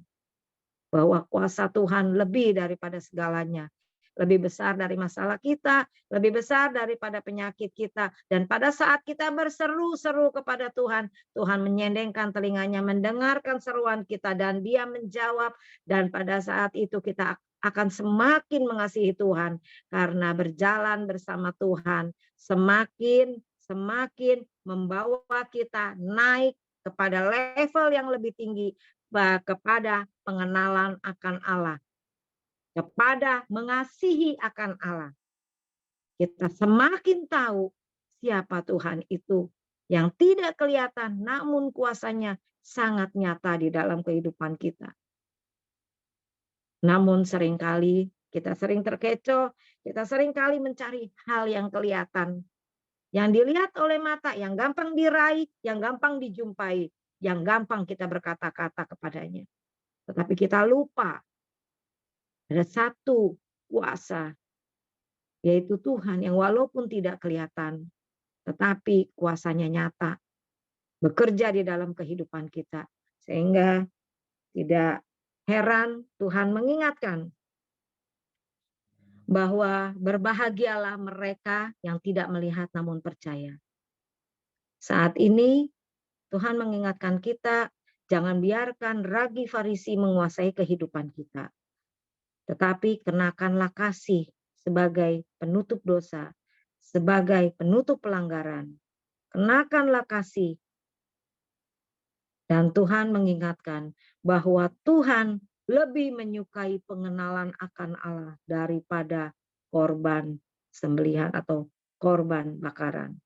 Bahwa kuasa Tuhan lebih daripada segalanya. Lebih besar dari masalah kita, lebih besar daripada penyakit kita. Dan pada saat kita berseru-seru kepada Tuhan, Tuhan menyendengkan telinganya, mendengarkan seruan kita, dan Dia menjawab. Dan pada saat itu kita akan semakin mengasihi Tuhan. Karena berjalan bersama Tuhan, semakin membawa kita naik kepada level yang lebih tinggi, kepada pengenalan akan Allah. Kepada mengasihi akan Allah. Kita semakin tahu siapa Tuhan itu yang tidak kelihatan namun kuasanya sangat nyata di dalam kehidupan kita. Namun seringkali kita sering terkecoh, kita seringkali mencari hal yang kelihatan. Yang dilihat oleh mata, yang gampang diraih, yang gampang dijumpai, yang gampang kita berkata-kata kepadanya. Tetapi kita lupa ada satu kuasa, yaitu Tuhan yang walaupun tidak kelihatan, tetapi kuasanya nyata, bekerja di dalam kehidupan kita. Sehingga tidak heran Tuhan mengingatkan bahwa berbahagialah mereka yang tidak melihat namun percaya. Saat ini Tuhan mengingatkan kita, jangan biarkan ragi Farisi menguasai kehidupan kita. Tetapi kenakanlah kasih sebagai penutup dosa, sebagai penutup pelanggaran. Kenakanlah kasih. Dan Tuhan mengingatkan bahwa Tuhan lebih menyukai pengenalan akan Allah daripada korban sembelihan atau korban bakaran.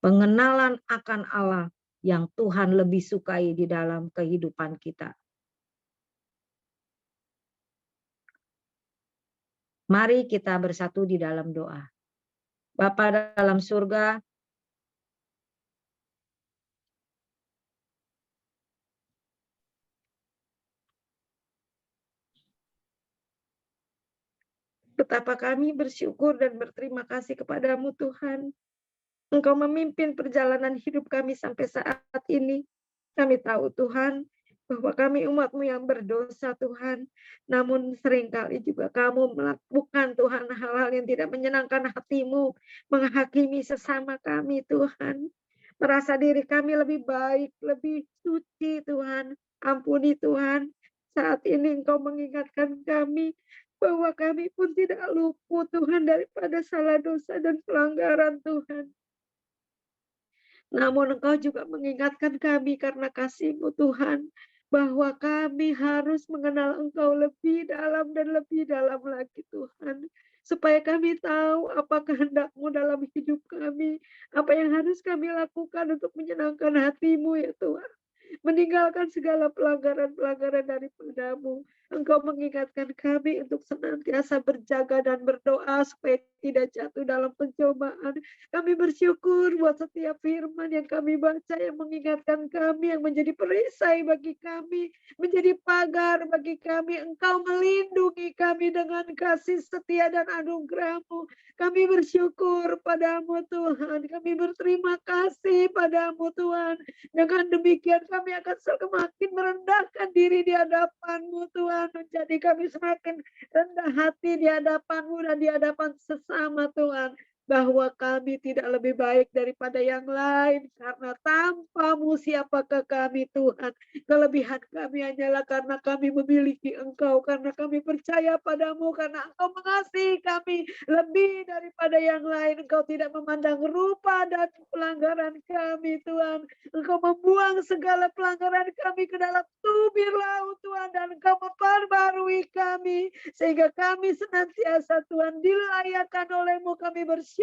Pengenalan akan Allah yang Tuhan lebih sukai di dalam kehidupan kita. Mari kita bersatu di dalam doa. Bapa dalam surga, betapa kami bersyukur dan berterima kasih kepadamu Tuhan. Engkau memimpin perjalanan hidup kami sampai saat ini. Kami tahu Tuhan, bahwa kami umat-Mu yang berdosa Tuhan. Namun seringkali juga kamu melakukan Tuhan hal-hal yang tidak menyenangkan hati-Mu. Menghakimi sesama kami Tuhan. Merasa diri kami lebih baik, lebih suci Tuhan. Ampuni Tuhan. Saat ini Engkau mengingatkan kami bahwa kami pun tidak luput Tuhan daripada salah dosa dan pelanggaran Tuhan. Namun Engkau juga mengingatkan kami karena kasih-Mu Tuhan, bahwa kami harus mengenal Engkau lebih dalam dan lebih dalam lagi Tuhan. Supaya kami tahu apa kehendak-Mu dalam hidup kami, apa yang harus kami lakukan untuk menyenangkan hati-Mu ya Tuhan. Meninggalkan segala pelanggaran-pelanggaran daripada-Mu. Engkau mengingatkan kami untuk senantiasa berjaga dan berdoa supaya tidak jatuh dalam pencobaan. Kami bersyukur buat setiap firman yang kami baca yang mengingatkan kami, yang menjadi perisai bagi kami, menjadi pagar bagi kami. Engkau melindungi kami dengan kasih setia dan anugerah-Mu. Kami bersyukur padamu Tuhan. Kami berterima kasih padamu Tuhan. Dengan demikian kami akan semakin merendahkan diri di hadapan-Mu Tuhan. Menjadi kami semakin rendah hati di hadapan-Mu dan di hadapan sesama Tuhan. Bahwa kami tidak lebih baik daripada yang lain. Karena tanpa-Mu siapakah kami Tuhan. Kelebihan kami hanyalah karena kami memiliki Engkau. Karena kami percaya padamu. Karena Engkau mengasihi kami lebih daripada yang lain. Engkau tidak memandang rupa dan pelanggaran kami Tuhan. Engkau membuang segala pelanggaran kami ke dalam tubir laut Tuhan. Dan Engkau memperbarui kami. Sehingga kami senantiasa Tuhan dilayakan oleh-Mu. Kami bersyukur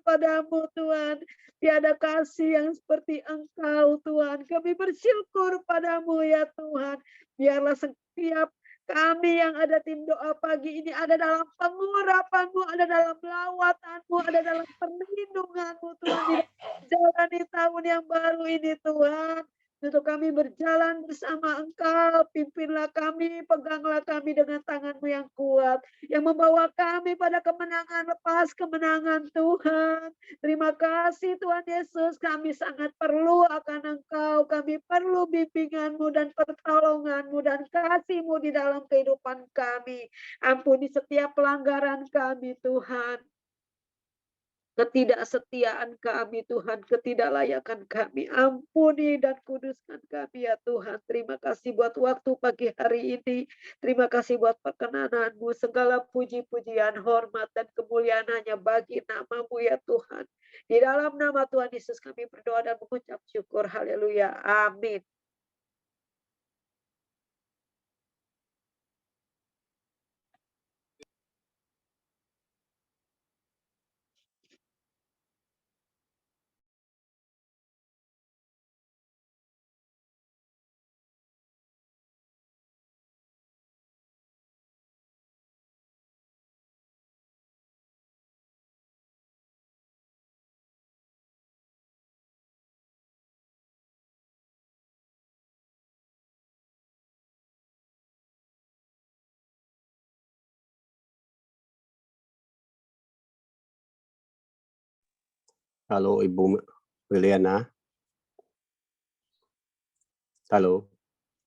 padamu Tuhan. Tiada kasih yang seperti Engkau Tuhan. Kami bersyukur padamu ya Tuhan. Biarlah setiap kami yang ada tim doa pagi ini ada dalam pengurapan-Mu, ada dalam lawatan-Mu, ada dalam perlindungan-Mu Tuhan. Di jalani tahun yang baru ini Tuhan. Untuk kami berjalan bersama Engkau, pimpinlah kami, peganglah kami dengan tangan-Mu yang kuat, yang membawa kami pada kemenangan lepas kemenangan Tuhan. Terima kasih Tuhan Yesus, kami sangat perlu akan Engkau, kami perlu bimbingan-Mu dan pertolongan-Mu dan kasih-Mu di dalam kehidupan kami. Ampuni setiap pelanggaran kami Tuhan. Ketidaksetiaan kami Tuhan, ketidaklayakan kami, ampuni dan kuduskan kami ya Tuhan. Terima kasih buat waktu pagi hari ini, terima kasih buat perkenanan-Mu, segala puji-pujian, hormat dan kemuliaan hanya bagi nama-Mu ya Tuhan. Di dalam nama Tuhan Yesus kami berdoa dan mengucap syukur, haleluya, amin. Halo Ibu Liliana. Halo.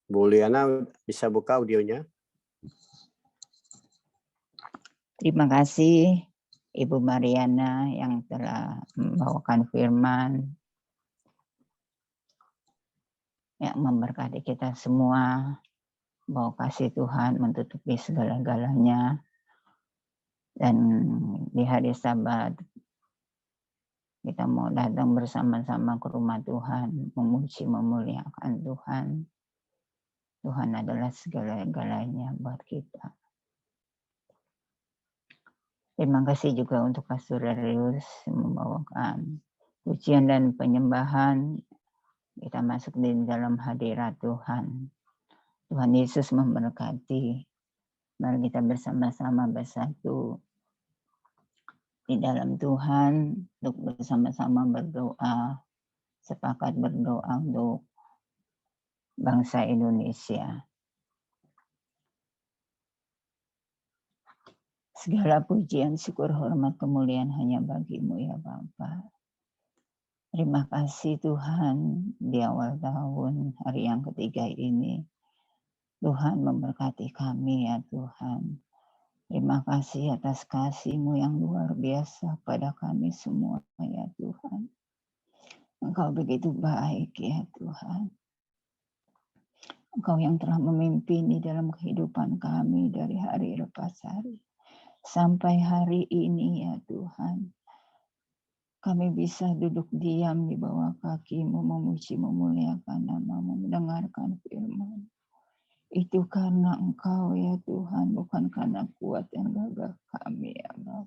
Bu Liliana bisa buka audionya? Terima kasih Ibu Mariana yang telah membawakan firman yang memberkati kita semua, bahwa kasih Tuhan menutupi segala-galanya. Dan di hari Sabat kita mau datang bersama-sama ke rumah Tuhan, memuji, memuliakan Tuhan. Tuhan adalah segala-galanya buat kita. Terima kasih juga untuk Pastor Darius membawakan pujian dan penyembahan. Kita masuk di dalam hadirat Tuhan. Tuhan Yesus memberkati. Mari kita bersama-sama bersatu di dalam Tuhan untuk bersama-sama berdoa, sepakat berdoa untuk bangsa Indonesia. Segala pujian, syukur, hormat, kemuliaan hanya bagi-Mu ya Bapa. Terima kasih Tuhan di awal tahun hari yang ketiga ini. Tuhan memberkati kami ya Tuhan. Terima kasih atas kasih-Mu yang luar biasa pada kami semua ya Tuhan. Engkau begitu baik ya Tuhan. Engkau yang telah memimpin di dalam kehidupan kami dari hari lepas hari. Sampai hari ini ya Tuhan. Kami bisa duduk diam di bawah kaki-Mu, memuji, memuliakan nama-Mu, mendengarkan firman. Itu karena Engkau ya Tuhan, bukan karena kuat dan gagah kami ya Bapa.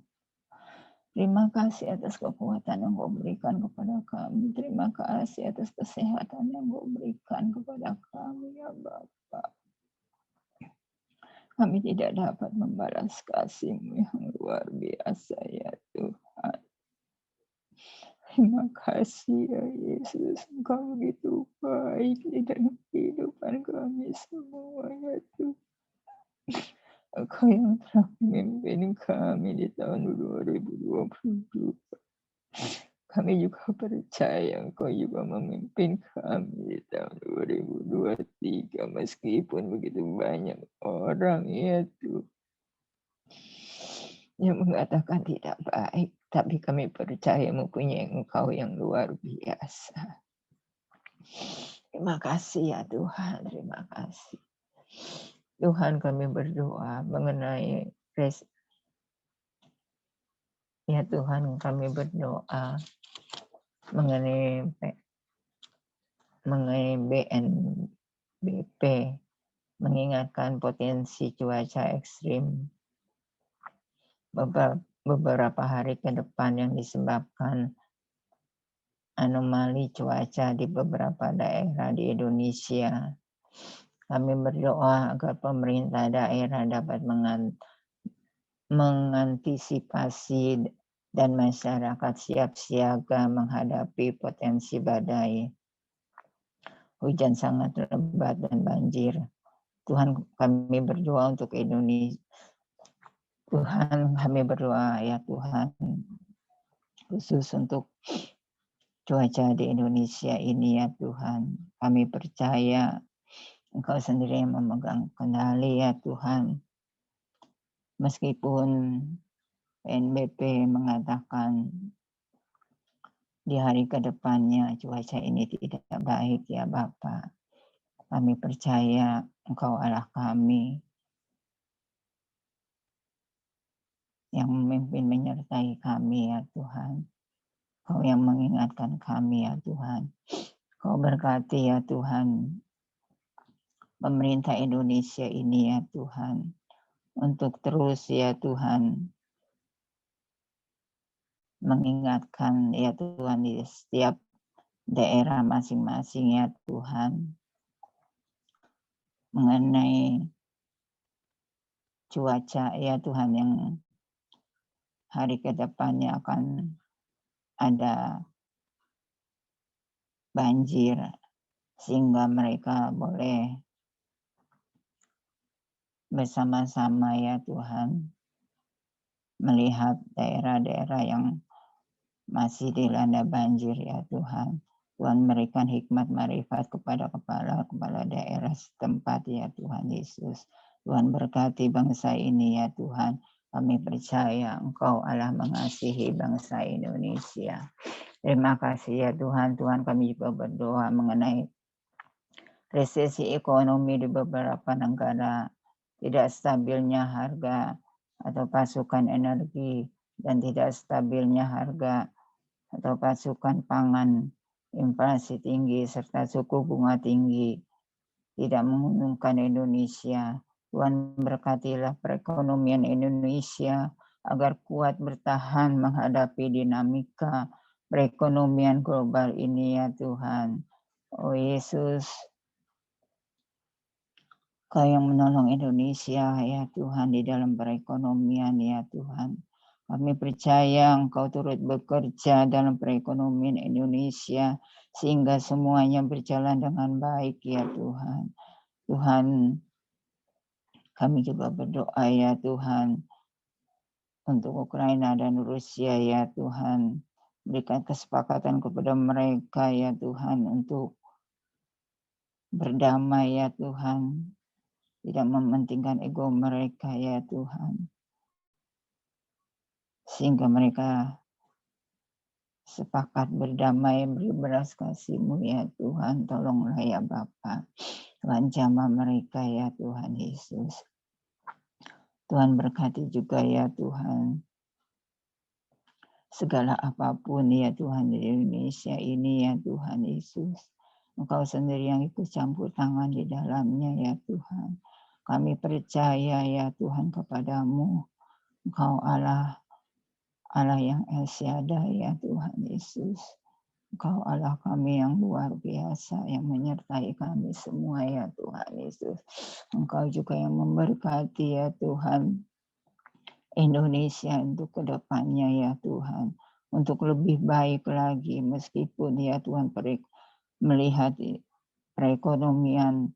Terima kasih atas kekuatan yang Kau berikan kepada kami. Terima kasih atas kesehatan yang Kau berikan kepada kami ya Bapa. Kami tidak dapat membalas kasih-Mu yang luar biasa ya Tuhan. Terima kasih ya Yesus. Engkau begitu baik di dalam kehidupan kami semua ya Tuhan. Engkau yang telah memimpin kami di tahun 2022. Kami juga percaya Engkau juga memimpin kami di tahun 2023. Meskipun begitu banyak orang ya Tuhan yang mengatakan tidak baik, tapi kami percaya mempunyai Engkau yang luar biasa. Terima kasih ya Tuhan, terima kasih. Tuhan, kami berdoa mengenai ya Tuhan, kami berdoa mengenai BNBP, mengingatkan potensi cuaca ekstrim beberapa hari ke depan yang disebabkan anomali cuaca di beberapa daerah di Indonesia. Kami berdoa agar pemerintah daerah dapat mengantisipasi dan masyarakat siap siaga menghadapi potensi badai, hujan sangat lebat dan banjir. Tuhan, kami berdoa untuk Indonesia. Tuhan, kami berdoa ya Tuhan, khusus untuk cuaca di Indonesia ini ya Tuhan. Kami percaya Engkau sendiri yang memegang kendali ya Tuhan. Meskipun PNBP mengatakan di hari ke depannya cuaca ini tidak baik ya Bapa. Kami percaya Engkau Allah kami yang memimpin menyertai kami ya Tuhan. Engkau yang mengingatkan kami ya Tuhan. Engkau berkati ya Tuhan pemerintah Indonesia ini ya Tuhan. Untuk terus ya Tuhan mengingatkan ya Tuhan di setiap daerah masing-masing ya Tuhan mengenai cuaca ya Tuhan yang hari ke depannya akan ada banjir sehingga mereka boleh bersama-sama ya Tuhan melihat daerah-daerah yang masih dilanda banjir ya Tuhan. Tuhan berikan hikmat marifat kepada kepala daerah setempat ya Tuhan Yesus. Tuhan berkati bangsa ini ya Tuhan. Kami percaya Engkau Allah mengasihi bangsa Indonesia. Terima kasih ya Tuhan. Tuhan, kami juga berdoa mengenai resesi ekonomi di beberapa negara, tidak stabilnya harga atau pasokan energi, dan tidak stabilnya harga atau pasokan pangan, inflasi tinggi, serta suku bunga tinggi tidak menguntungkan Indonesia. Tuhan, berkatilah perekonomian Indonesia agar kuat bertahan menghadapi dinamika perekonomian global ini ya Tuhan. Oh Yesus, Kau yang menolong Indonesia ya Tuhan di dalam perekonomian ya Tuhan. Kami percaya Engkau turut bekerja dalam perekonomian Indonesia sehingga semuanya berjalan dengan baik ya Tuhan. Tuhan, kami juga berdoa ya Tuhan untuk Ukraina dan Rusia ya Tuhan. Berikan kesepakatan kepada mereka ya Tuhan untuk berdamai ya Tuhan. Tidak mementingkan ego mereka ya Tuhan. Sehingga mereka sepakat berdamai beri belas kasih-Mu ya Tuhan. Tolonglah ya Bapa. Tuhan jamah mereka ya Tuhan Yesus. Tuhan berkati juga ya Tuhan. Segala apapun ya Tuhan di Indonesia ini ya Tuhan Yesus. Engkau sendiri yang ikut campur tangan di dalamnya ya Tuhan. Kami percaya ya Tuhan kepadamu. Engkau Allah yang Esa ya Tuhan Yesus. Engkau Allah kami yang luar biasa yang menyertai kami semua ya Tuhan Yesus. Engkau juga yang memberkati ya Tuhan Indonesia untuk kedepannya ya Tuhan. Untuk lebih baik lagi meskipun ya Tuhan melihat perekonomian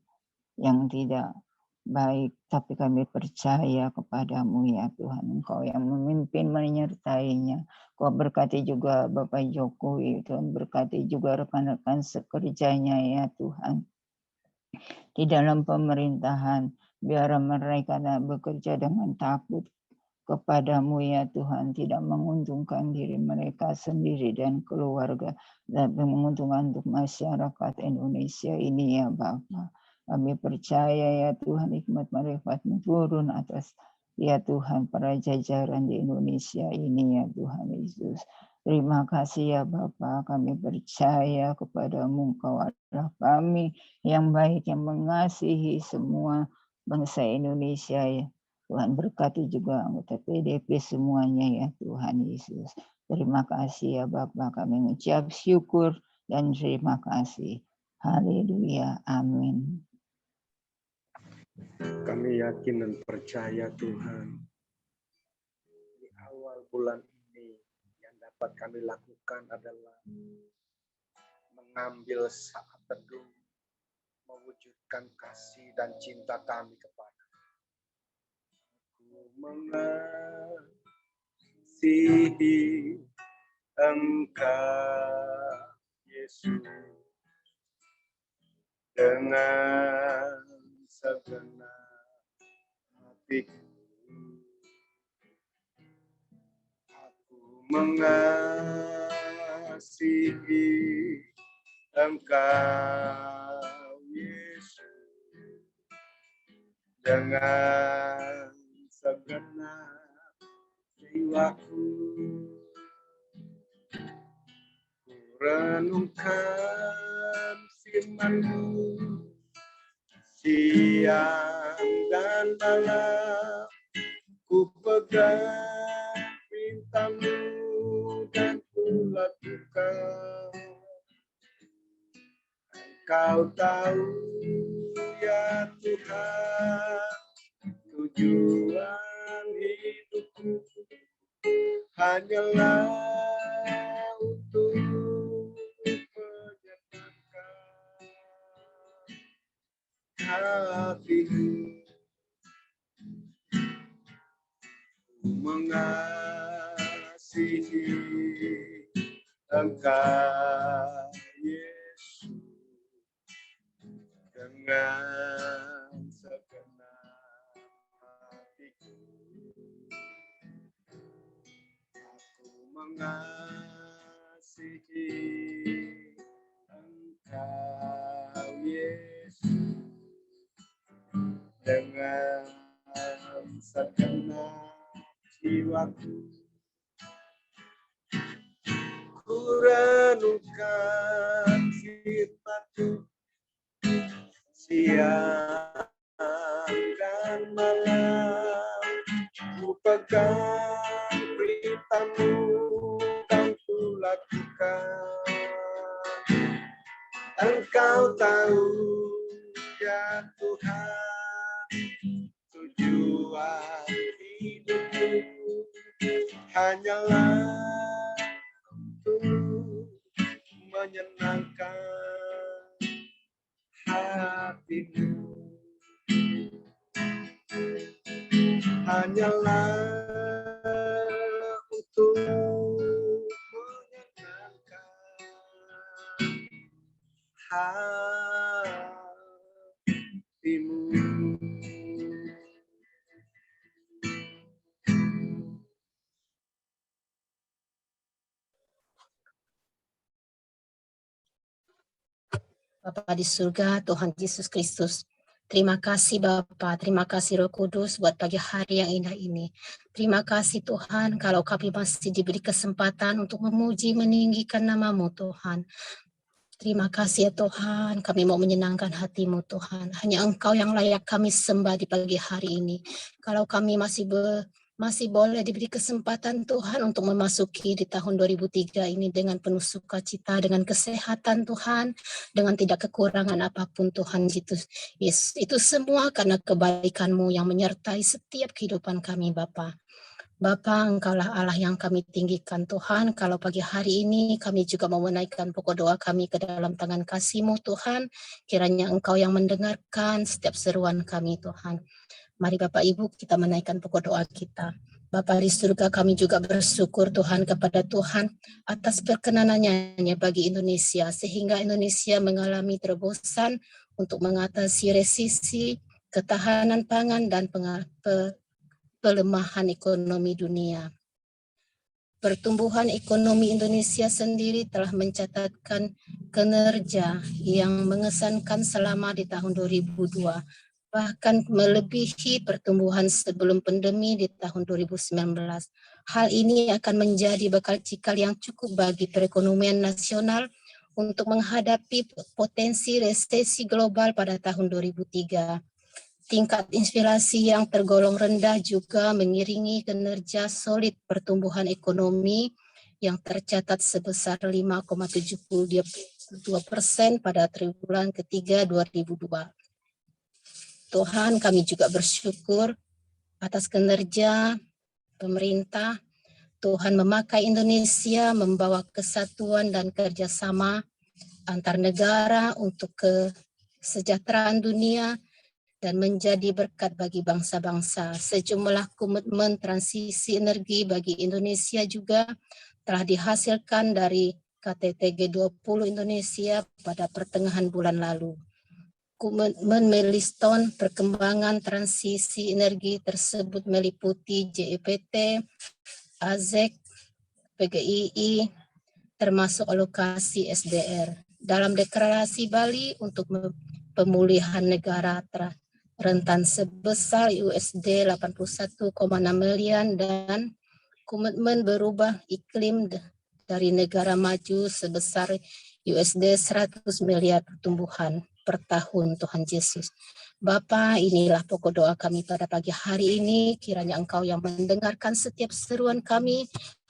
yang tidak baik, tapi kami percaya kepadamu ya Tuhan. Engkau yang memimpin menyertainya. Kau berkati juga Bapak Jokowi, Tuhan berkati juga rekan-rekan sekerjanya ya Tuhan. Di dalam pemerintahan, biar mereka bekerja dengan takut kepadamu ya Tuhan, tidak menguntungkan diri mereka sendiri dan keluarga, tapi menguntungkan untuk masyarakat Indonesia ini ya Bapa. Kami percaya ya Tuhan hikmat marifat-Mu turun atas ya Tuhan para jajaran di Indonesia ini ya Tuhan Yesus. Terima kasih ya Bapa, kami percaya kepadamu, Engkau adalah kami yang baik, yang mengasihi semua bangsa Indonesia ya. Tuhan berkati juga anggota PDP semuanya ya Tuhan Yesus. Terima kasih ya Bapa, kami mengucap syukur dan terima kasih. Haleluya, amin. Kami yakin dan percaya Tuhan, di awal bulan ini yang dapat kami lakukan adalah mengambil saat teduh, mewujudkan kasih dan cinta kami kepada mengasihi Engkau Yesus dengan segenap hatiku. Aku mengasihi Engkau Yesus dengan segenap jiwaku. Ku renungkan firman-Mu siang dan malam, ku pegang perintah-Mu dan ku lakukan. Engkau tahu ya Tuhan, tujuan hidupku hanyalah untuk menyenangkan hati-Mu. Ku mengasihi Engkau Yesus dengan segenap hatiku. Aku mengasihi Engkau Yesus dengan segenap jiwaku. Ku renungkan firman-Mu siang dan malam, ku pegang perintah-Mu dan ku lakukan. Engkau tahu ya Tuhan, hanyalah untuk menyenangkan hatimu. Hanyalah untuk menyenangkan hatimu. Bapa di surga, Tuhan Yesus Kristus. Terima kasih Bapa, terima kasih Roh Kudus buat pagi hari yang indah ini. Terima kasih Tuhan kalau kami masih diberi kesempatan untuk memuji, meninggikan nama-Mu Tuhan. Terima kasih ya Tuhan, kami mau menyenangkan hati-Mu Tuhan. Hanya Engkau yang layak kami sembah di pagi hari ini. Kalau kami masih boleh diberi kesempatan Tuhan untuk memasuki di tahun 2003 ini dengan penuh sukacita, dengan kesehatan Tuhan, dengan tidak kekurangan apapun Tuhan. Itu semua karena kebaikan-Mu yang menyertai setiap kehidupan kami Bapa. Bapa, Engkaulah Allah yang kami tinggikan Tuhan. Kalau pagi hari ini kami juga mau menaikkan pokok doa kami ke dalam tangan kasih-Mu Tuhan. Kiranya Engkau yang mendengarkan setiap seruan kami Tuhan. Mari Bapak Ibu kita menaikkan pokok doa kita. Bapa di surga, kami juga bersyukur Tuhan kepada Tuhan atas perkenanannya bagi Indonesia, sehingga Indonesia mengalami terobosan untuk mengatasi resisi, ketahanan pangan, dan pelemahan ekonomi dunia. Pertumbuhan ekonomi Indonesia sendiri telah mencatatkan kinerja yang mengesankan selama di tahun 2002, bahkan melebihi pertumbuhan sebelum pandemi di tahun 2019. Hal ini akan menjadi bekal cikal yang cukup bagi perekonomian nasional untuk menghadapi potensi resesi global pada tahun 2003. Tingkat inflasi yang tergolong rendah juga mengiringi kinerja solid pertumbuhan ekonomi yang tercatat sebesar 5,72% pada triwulan ketiga 2002. Tuhan, kami juga bersyukur atas kinerja pemerintah. Tuhan memakai Indonesia membawa kesatuan dan kerjasama antar negara untuk kesejahteraan dunia dan menjadi berkat bagi bangsa-bangsa. Sejumlah komitmen transisi energi bagi Indonesia juga telah dihasilkan dari KTT G20 Indonesia pada pertengahan bulan lalu. Komitmen milestone perkembangan transisi energi tersebut meliputi JEPT, AZEK, PGII, termasuk alokasi SDR. Dalam deklarasi Bali untuk pemulihan negara rentan sebesar USD 81,6 miliar dan komitmen berubah iklim dari negara maju sebesar USD 100 miliar pertumbuhan per tahun Tuhan Yesus. Bapa, inilah pokok doa kami pada pagi hari ini. Kiranya Engkau yang mendengarkan setiap seruan kami,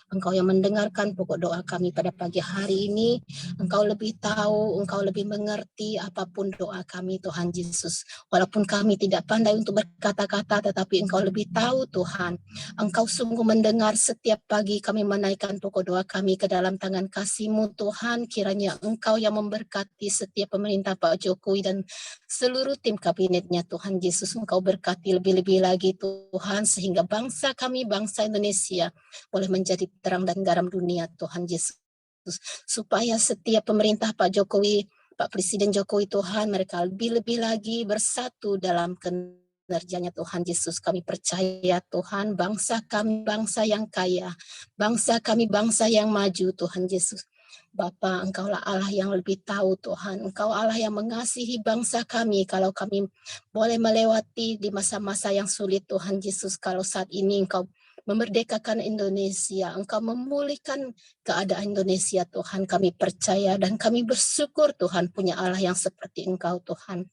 Engkau yang mendengarkan pokok doa kami pada pagi hari ini. Engkau lebih tahu, Engkau lebih mengerti apapun doa kami Tuhan Yesus. Walaupun kami tidak pandai untuk berkata-kata, tetapi Engkau lebih tahu Tuhan. Engkau sungguh mendengar setiap pagi kami menaikkan pokok doa kami ke dalam tangan kasih-Mu Tuhan. Kiranya Engkau yang memberkati setiap pemerintah Pak Jokowi dan seluruh tim kabinetnya Tuhan Yesus. Engkau berkati lebih-lebih lagi Tuhan, sehingga bangsa kami, bangsa Indonesia boleh menjadi terang dan garam dunia Tuhan Yesus. Supaya setiap pemerintah Pak Jokowi, Pak Presiden Jokowi Tuhan, mereka lebih-lebih lagi bersatu dalam kinerjanya Tuhan Yesus. Kami percaya Tuhan, bangsa kami bangsa yang kaya, bangsa kami bangsa yang maju Tuhan Yesus. Bapa, Engkaulah Allah yang lebih tahu Tuhan. Engkau Allah yang mengasihi bangsa kami. Kalau kami boleh melewati di masa-masa yang sulit Tuhan Yesus, kalau saat ini Engkau memerdekakan Indonesia, Engkau memulihkan keadaan Indonesia Tuhan. Kami percaya dan kami bersyukur Tuhan punya Allah yang seperti Engkau Tuhan.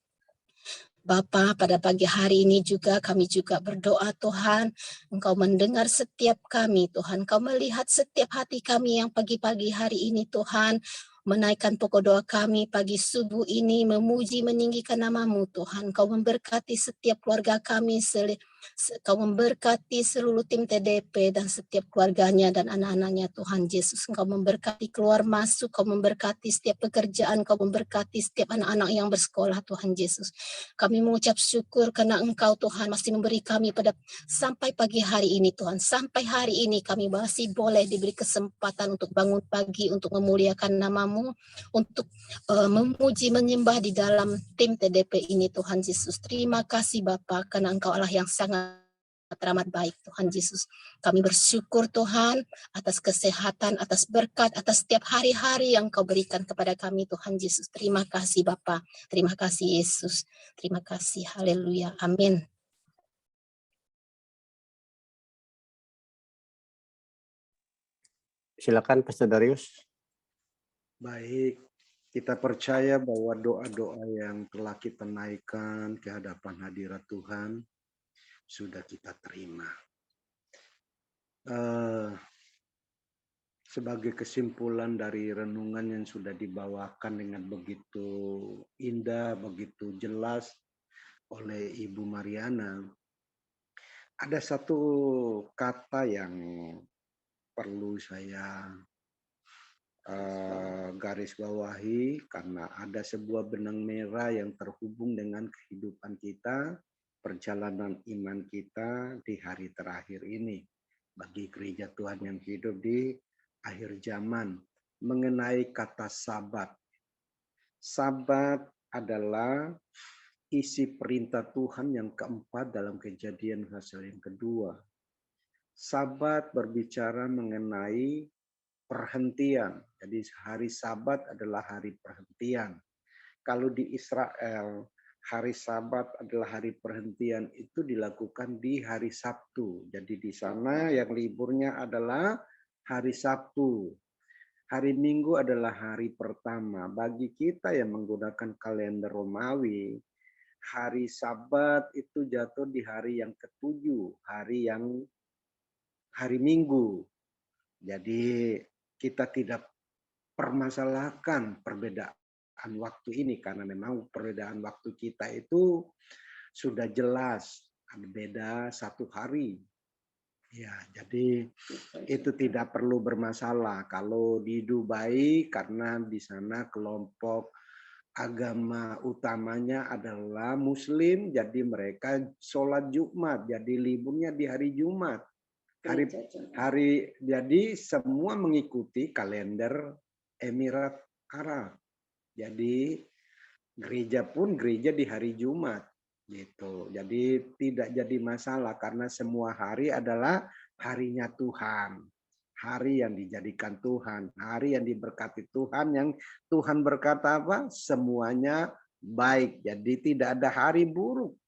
Bapa, pada pagi hari ini juga kami juga berdoa Tuhan, Engkau mendengar setiap kami Tuhan, Engkau melihat setiap hati kami yang pagi-pagi hari ini Tuhan, menaikkan pokok doa kami pagi subuh ini, memuji meninggikan nama-Mu Tuhan. Engkau memberkati setiap keluarga kami, Kau memberkati seluruh tim TDP dan setiap keluarganya dan anak-anaknya Tuhan Yesus. Engkau memberkati keluar masuk, Kau memberkati setiap pekerjaan, Kau memberkati setiap anak-anak yang bersekolah Tuhan Yesus. Kami mengucap syukur karena Engkau Tuhan masih memberi kami pada sampai pagi hari ini Tuhan. Sampai hari ini kami masih boleh diberi kesempatan untuk bangun pagi, untuk memuliakan nama-Mu, untuk memuji menyembah di dalam tim TDP ini Tuhan Yesus. Terima kasih Bapa karena Engkau Allah yang sangat teramat baik Tuhan Yesus. Kami bersyukur Tuhan atas kesehatan, atas berkat, atas setiap hari-hari yang Kau berikan kepada kami Tuhan Yesus. Terima kasih Bapa. Terima kasih Yesus. Terima kasih. Haleluya. Amin. Silakan Pastor Darius. Baik, kita percaya bahwa doa-doa yang telah kita naikkan ke hadapan hadirat Tuhan sudah kita terima. Sebagai kesimpulan dari renungan yang sudah dibawakan dengan begitu indah, begitu jelas oleh Ibu Mariana, ada satu kata yang perlu saya garis bawahi karena ada sebuah benang merah yang terhubung dengan kehidupan kita, perjalanan iman kita di hari terakhir ini bagi gereja Tuhan yang hidup di akhir zaman, mengenai kata sabat. Sabat adalah isi perintah Tuhan yang keempat dalam Kejadian pasal yang kedua. Sabat berbicara mengenai perhentian. Jadi hari Sabat adalah hari perhentian. Kalau di Israel, hari Sabat adalah hari perhentian itu dilakukan di hari Sabtu. Jadi di sana yang liburnya adalah hari Sabtu. Hari Minggu adalah hari pertama. Bagi kita yang menggunakan kalender Romawi, hari Sabat itu jatuh di hari yang ketujuh, hari Minggu. Jadi kita tidak permasalahkan perbedaan waktu ini karena memang perbedaan waktu kita itu sudah jelas, ada beda satu hari. Ya, jadi itu tidak perlu bermasalah. Kalau di Dubai karena di sana kelompok agama utamanya adalah Muslim, jadi mereka sholat Jumat, jadi liburnya di hari Jumat. Jadi semua mengikuti kalender Emirat Arab. Jadi gereja pun gereja di hari Jumat gitu. Jadi tidak jadi masalah karena semua hari adalah harinya Tuhan. Hari yang dijadikan Tuhan, hari yang diberkati Tuhan, yang Tuhan berkata apa? Semuanya baik. Jadi tidak ada hari buruk.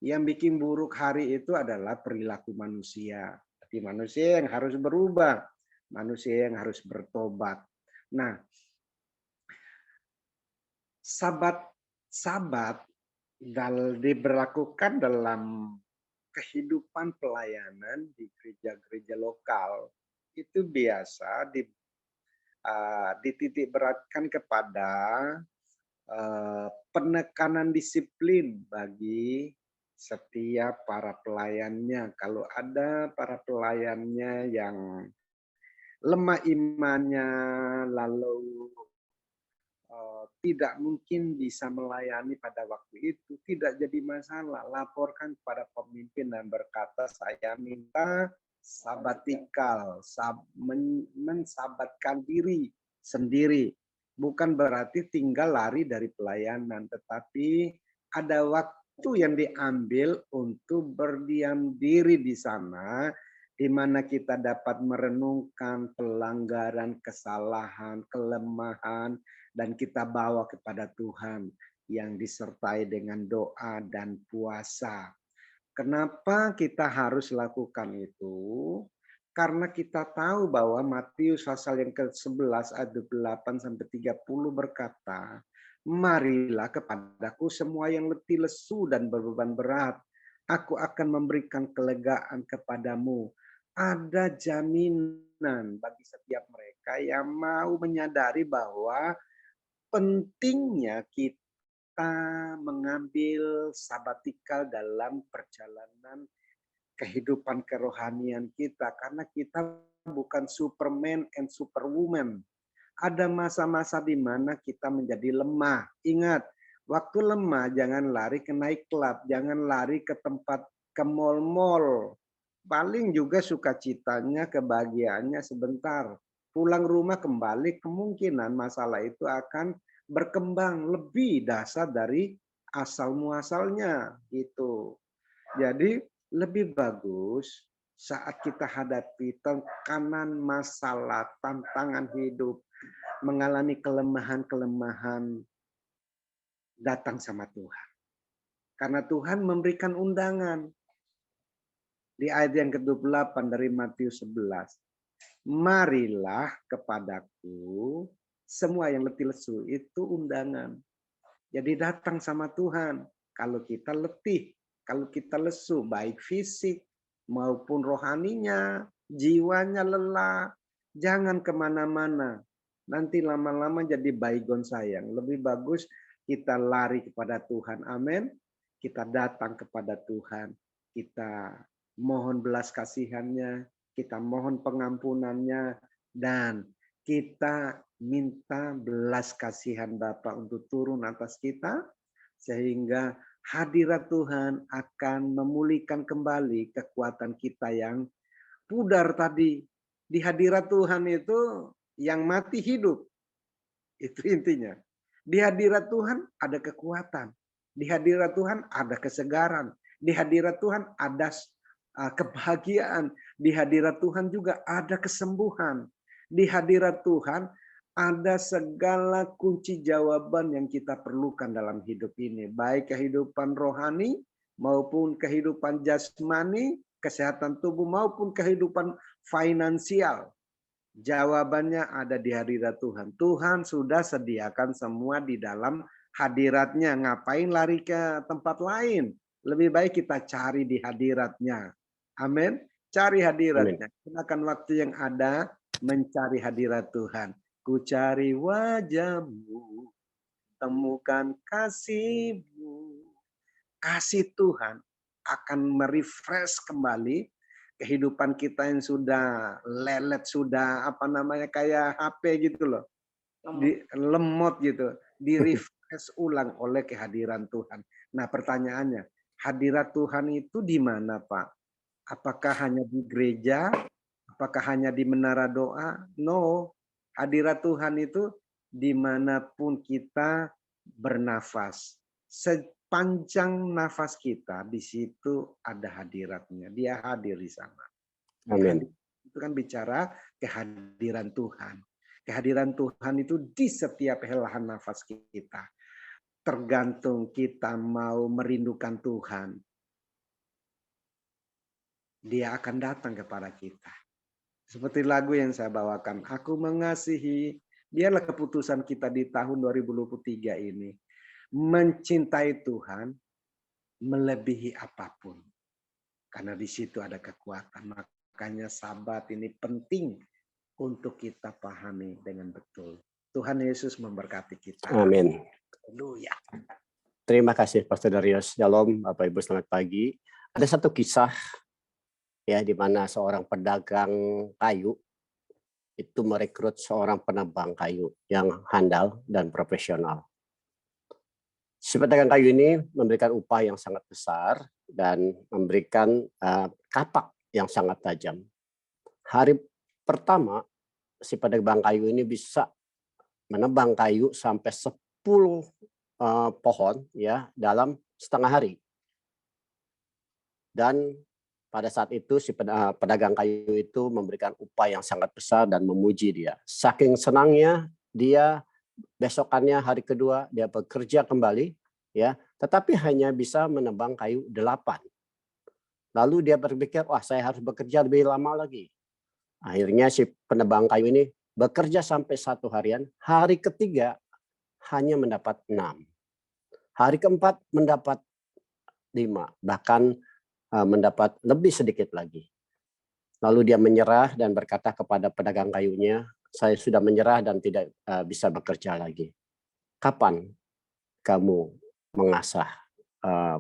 Yang bikin buruk hari itu adalah perilaku manusia. Jadi manusia yang harus berubah, manusia yang harus bertobat. Nah, sabat diberlakukan dalam kehidupan pelayanan di gereja-gereja lokal itu biasa dititik beratkan kepada penekanan disiplin bagi setiap para pelayannya. Kalau ada para pelayannya yang lemah imannya, lalu tidak mungkin bisa melayani pada waktu itu, tidak jadi masalah. Laporkan kepada pemimpin dan berkata, saya minta sabatikal, mensabatkan diri sendiri. Bukan berarti tinggal lari dari pelayanan, tetapi ada waktu yang diambil untuk berdiam diri di sana, di mana kita dapat merenungkan pelanggaran, kesalahan, kelemahan, dan kita bawa kepada Tuhan yang disertai dengan doa dan puasa. Kenapa kita harus lakukan itu? Karena kita tahu bahwa Matius pasal yang ke-11 ayat 28 sampai 30 berkata, marilah kepadaku semua yang letih lesu dan berbeban berat, aku akan memberikan kelegaan kepadamu. Ada jaminan bagi setiap mereka yang mau menyadari bahwa pentingnya kita kita mengambil sabatikal dalam perjalanan kehidupan kerohanian kita, karena kita bukan Superman and Superwoman. Ada masa-masa di mana kita menjadi lemah. Ingat, waktu lemah jangan lari ke night club, jangan lari ke tempat, ke mall-mall. Paling juga sukacitanya, kebahagiaannya sebentar. Pulang rumah kembali, kemungkinan masalah itu akan berkembang lebih dahsyat dari asal muasalnya gitu. Jadi lebih bagus saat kita hadapi tekanan masalah, tantangan hidup, mengalami kelemahan-kelemahan, datang sama Tuhan. Karena Tuhan memberikan undangan. Di ayat yang ke-28 dari Matius 11. Marilah kepadaku semua yang letih lesu, itu undangan. Jadi datang sama Tuhan. Kalau kita letih, kalau kita lesu, baik fisik maupun rohaninya, jiwanya lelah, jangan kemana-mana. Nanti lama-lama jadi baygon sayang. Lebih bagus kita lari kepada Tuhan. Amin. Kita datang kepada Tuhan. Kita mohon belas kasihannya. Kita mohon pengampunannya. Dan kita minta belas kasihan Bapa untuk turun atas kita. Sehingga hadirat Tuhan akan memulihkan kembali kekuatan kita yang pudar tadi. Di hadirat Tuhan itu yang mati hidup. Itu intinya. Di hadirat Tuhan ada kekuatan. Di hadirat Tuhan ada kesegaran. Di hadirat Tuhan ada kebahagiaan. Di hadirat Tuhan juga ada kesembuhan. Di hadirat Tuhan ada segala kunci jawaban yang kita perlukan dalam hidup ini. Baik kehidupan rohani maupun kehidupan jasmani, kesehatan tubuh maupun kehidupan finansial. Jawabannya ada di hadirat Tuhan. Tuhan sudah sediakan semua di dalam hadiratnya. Ngapain lari ke tempat lain? Lebih baik kita cari di hadiratnya. Amin. Cari hadiratnya. Gunakan waktu yang ada mencari hadirat Tuhan. Ku cari wajah-Mu, temukan kasih-Mu. Kasih Tuhan akan merefresh kembali kehidupan kita yang sudah lelet, sudah kayak HP gitu loh. Lemot gitu. Di-refresh ulang oleh kehadiran Tuhan. Nah, pertanyaannya, hadirat Tuhan itu di mana, Pak? Apakah hanya di gereja? Apakah hanya di menara doa? No. Hadirat Tuhan itu dimanapun kita bernafas. Sepanjang nafas kita, di situ ada hadiratnya. Dia hadir di sana. Amin. Itu kan bicara kehadiran Tuhan. Kehadiran Tuhan itu di setiap helahan nafas kita. Tergantung kita mau merindukan Tuhan. Dia akan datang kepada kita. Seperti lagu yang saya bawakan, Aku Mengasihi. Biarlah keputusan kita di tahun 2023 ini. Mencintai Tuhan melebihi apapun. Karena di situ ada kekuatan. Makanya Sabat ini penting untuk kita pahami dengan betul. Tuhan Yesus memberkati kita. Amin. Haleluya. Terima kasih Pastor Darius. Shalom Bapak Ibu, selamat pagi. Ada satu kisah ya di mana seorang pedagang kayu itu merekrut seorang penebang kayu yang handal dan profesional. Si pedagang kayu ini memberikan upah yang sangat besar dan memberikan kapak yang sangat tajam. Hari pertama si pedagang kayu ini bisa menebang kayu sampai 10 pohon ya dalam setengah hari. Dan pada saat itu si pedagang kayu itu memberikan upah yang sangat besar dan memuji dia. Saking senangnya dia besokannya hari kedua dia bekerja kembali ya, tetapi hanya bisa menebang kayu 8. Lalu dia berpikir, wah saya harus bekerja lebih lama lagi. Akhirnya si penebang kayu ini bekerja sampai 1 harian. Hari ketiga hanya mendapat 6. Hari keempat mendapat 5. Bahkan mendapat lebih sedikit lagi. Lalu dia menyerah dan berkata kepada pedagang kayunya, saya sudah menyerah dan tidak bisa bekerja lagi. Kapan kamu mengasah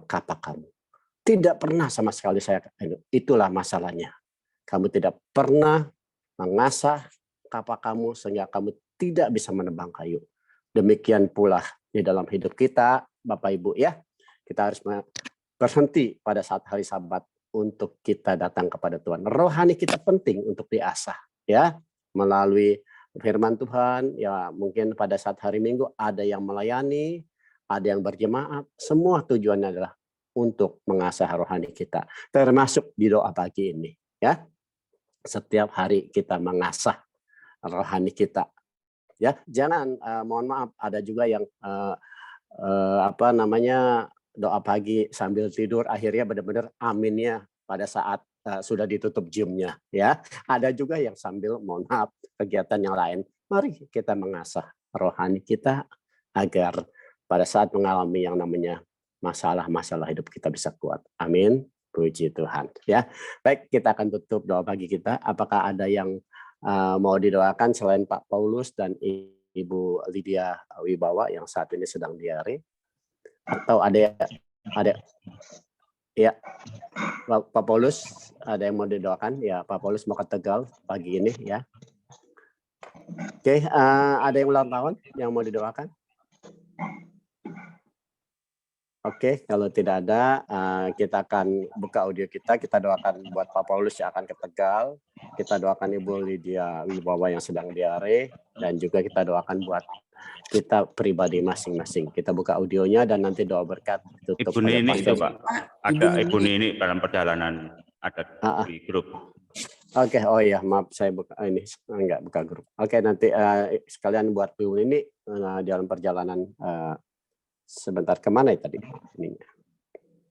kapak kamu. Tidak pernah sama sekali itulah masalahnya. Kamu tidak pernah mengasah kapak kamu sehingga kamu tidak bisa menebang kayu. Demikian pula di dalam hidup kita, Bapak Ibu ya. Kita harus berhenti pada saat hari Sabat untuk kita datang kepada Tuhan. Rohani kita penting untuk diasah ya, melalui firman Tuhan ya. Mungkin pada saat hari Minggu ada yang melayani, ada yang berjemaat, semua tujuannya adalah untuk mengasah rohani kita, termasuk di doa pagi ini ya. Setiap hari kita mengasah rohani kita ya. Jangan mohon maaf, ada juga yang doa pagi sambil tidur, akhirnya benar-benar aminnya pada saat sudah ditutup gymnya ya. Ada juga yang sambil mohon maaf kegiatan yang lain. Mari kita mengasah rohani kita agar pada saat mengalami yang namanya masalah-masalah hidup kita bisa kuat. Amin. Puji Tuhan ya. Baik, kita akan tutup doa pagi kita. Apakah ada yang mau didoakan selain Pak Paulus dan Ibu Lydia Wibawa yang saat ini sedang diare? Atau ada ya, Pak Paulus ada yang mau didoakan? Ya, Pak Paulus mau ke Tegal pagi ini ya. Oke, ada yang ulang tahun yang mau didoakan? Oke, kalau tidak ada, kita akan buka audio kita. Kita doakan buat Pak Paulus yang akan ke Tegal. Kita doakan Ibu Lydia Wibawa yang sedang diare. Dan juga kita doakan buat kita pribadi masing-masing. Kita buka audionya dan nanti doa berkat tutup. Ibu Nini itu Pak, ada Ibu Nini dalam perjalanan, ada di grup. Oke, oh iya maaf saya buka ini enggak buka grup. Oke, nanti sekalian buat Ibu Nini dalam perjalanan sebentar kemana ya tadi?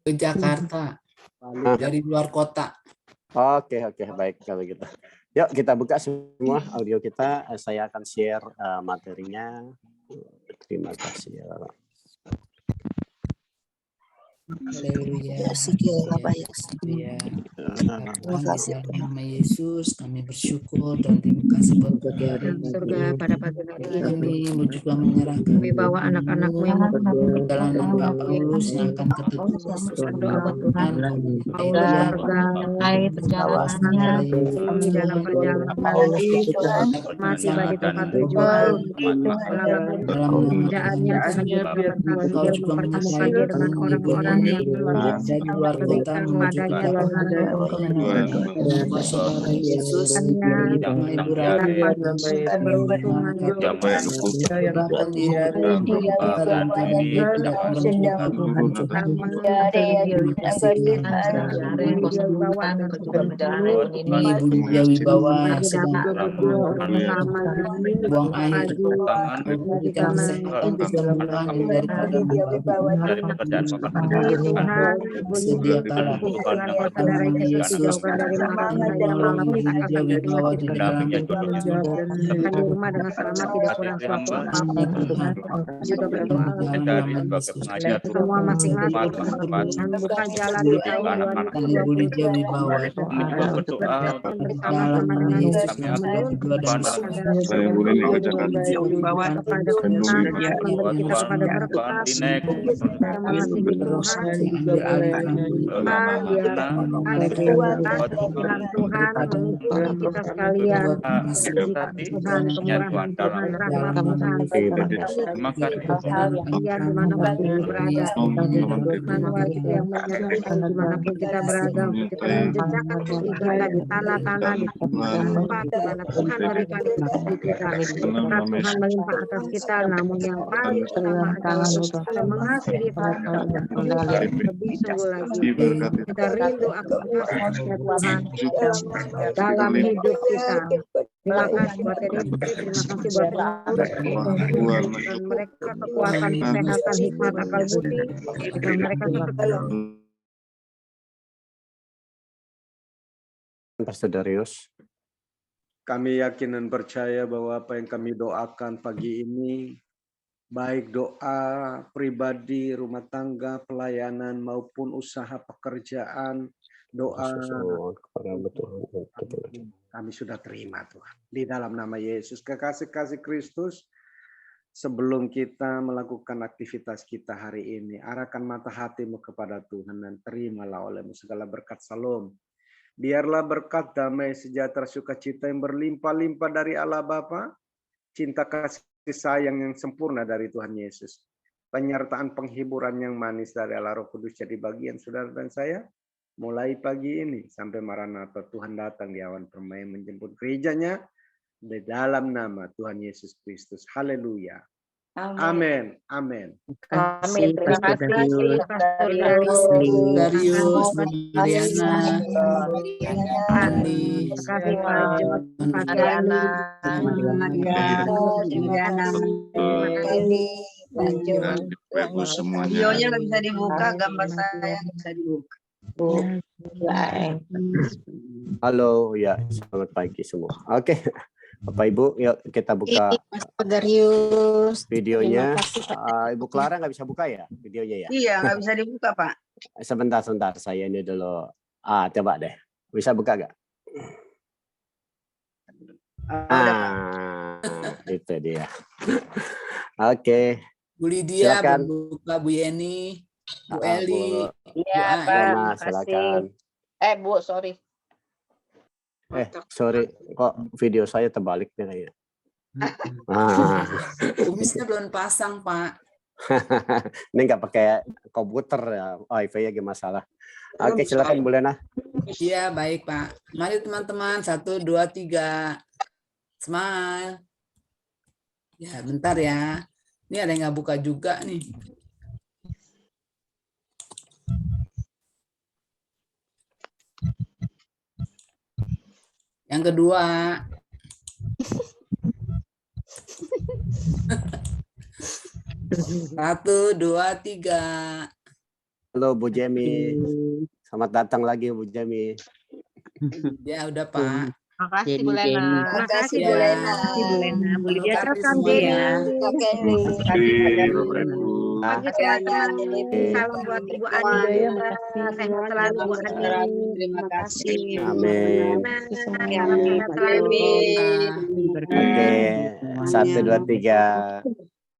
Ke Jakarta, dari luar kota. Oke, baik kalau gitu. Yuk kita buka semua audio kita. Saya akan share materinya. Terima kasih ya. Haleluya. Nama Yesus, kami bersyukur dan terima kasih buat kegiatan surga pada pagi hari ini. kami juga menyerahkan Kami bawa anak-anakmu yang perjalanan Pak Paulus yang akan ke Tegal. berdoa buat Tuhan. Paulus Dia terganggu perjalanannya di dalam perjalanan masih bagi tempat tujuan melalui pekerjaannya Tuhan dia mempertemukan dia dengan orang-orang yang dari luar kota menuju ke saudara Yesus, Ibu Rati, keberuntungan bahkan dia dalam keadaan dia tidak Ibu Lydia Wibawa sedang buang air, berikan kesehatan kesembuhan daripada sediakanlah Tuhan Yesus Ibu Lydia Wibawa di dalam di rumah dengan selamat tidak kurang suatu apapun. Juga berdoa semua masing-masing dan buka jalan di tahun 2020 bersama-sama dengan Yesus memberi kita kepada berkat kita mengasihi Tuhan Tuhan kita sekalian Tuhan kemurahan Tuhan rahmat Tuhan dimanapun kita berada Tuhan wajib yang menyertai dimanapun kita berada untuk kita menjejakkan kaki kita di tanah-tanah di tempat di mana Tuhan berikan di kita Tuhan melimpah atas kita namun yang paling utama adalah kita mengasihi Tuhan lebih sungguh lagi kita rindu akan kasih-Nya Tuhan dalam hidup kita. Terima kasih buat terima kasih buat dan mereka kekuatan, kesehatan, hikmat, akal budi dan mereka Pastor Darius. Kami yakin dan percaya bahwa apa yang kami doakan pagi ini, baik doa pribadi, rumah tangga, pelayanan maupun usaha pekerjaan, doa kami sudah terima Tuhan. Di dalam nama Yesus, kekasih-kasih Kristus, sebelum kita melakukan aktivitas kita hari ini, arahkan mata hatimu kepada Tuhan dan terimalah olehmu segala berkat Shalom. Biarlah berkat damai sejahtera sukacita yang berlimpah-limpah dari Allah Bapa, cinta kasih sayang yang sempurna dari Tuhan Yesus, penyertaan penghiburan yang manis dari Allah Roh Kudus jadi bagian saudara dan saya, mulai pagi ini sampai Maranatha Tuhan datang di awan permai menjemput gerejanya di dalam nama Tuhan Yesus Kristus. Haleluya. Amin. Amin. Amin. Terima kasih Pastor Darius, Darius. Mariana, Andi, Terima kasih Pak John, Pak Mariana, Juliana. Videonya nggak bisa dibuka, gambar saya nggak bisa dibuka. Halo, ya selamat pagi semua. Oke, Bapak Ibu, yuk kita buka Pastor Darius. videonya. Terima kasih, Pak. Ibu Clara nggak bisa buka ya videonya ya? Iya, nggak bisa dibuka, Pak. Sebentar, saya ini dulu. Coba deh, bisa buka nggak? Itu dia. Oke. Bu Lydia, Silakan. buka Bu Yeni, Bu Eli. Iya, Bu Pak. Nah, silakan. Bu, sorry. Sorry, kok video saya terbalik nih kayaknya. Kumisnya belum pasang, Pak. Ini nggak pakai komputer ya, wifi-nya gak masalah. Oke, silakan Bu Lena. Iya, baik, Pak. Mari teman-teman, 1, 2, 3. Smile. Ya, bentar ya. Ini ada yang nggak buka juga nih. Yang kedua. Satu, 2, 3. Halo Bu Jemi. Selamat datang lagi Bu Jemi. Ya, udah, Pak. Makasih Bu Lena. Makasih Bu Lena. Bu Lydia, Terima kasih welcome semuanya. pagi teman-teman. Salam buat Ibu Adi. Sehat selalu Bu Adi. Terima kasih. Amin. Sehat selalu. Oke, 1, 2, 3.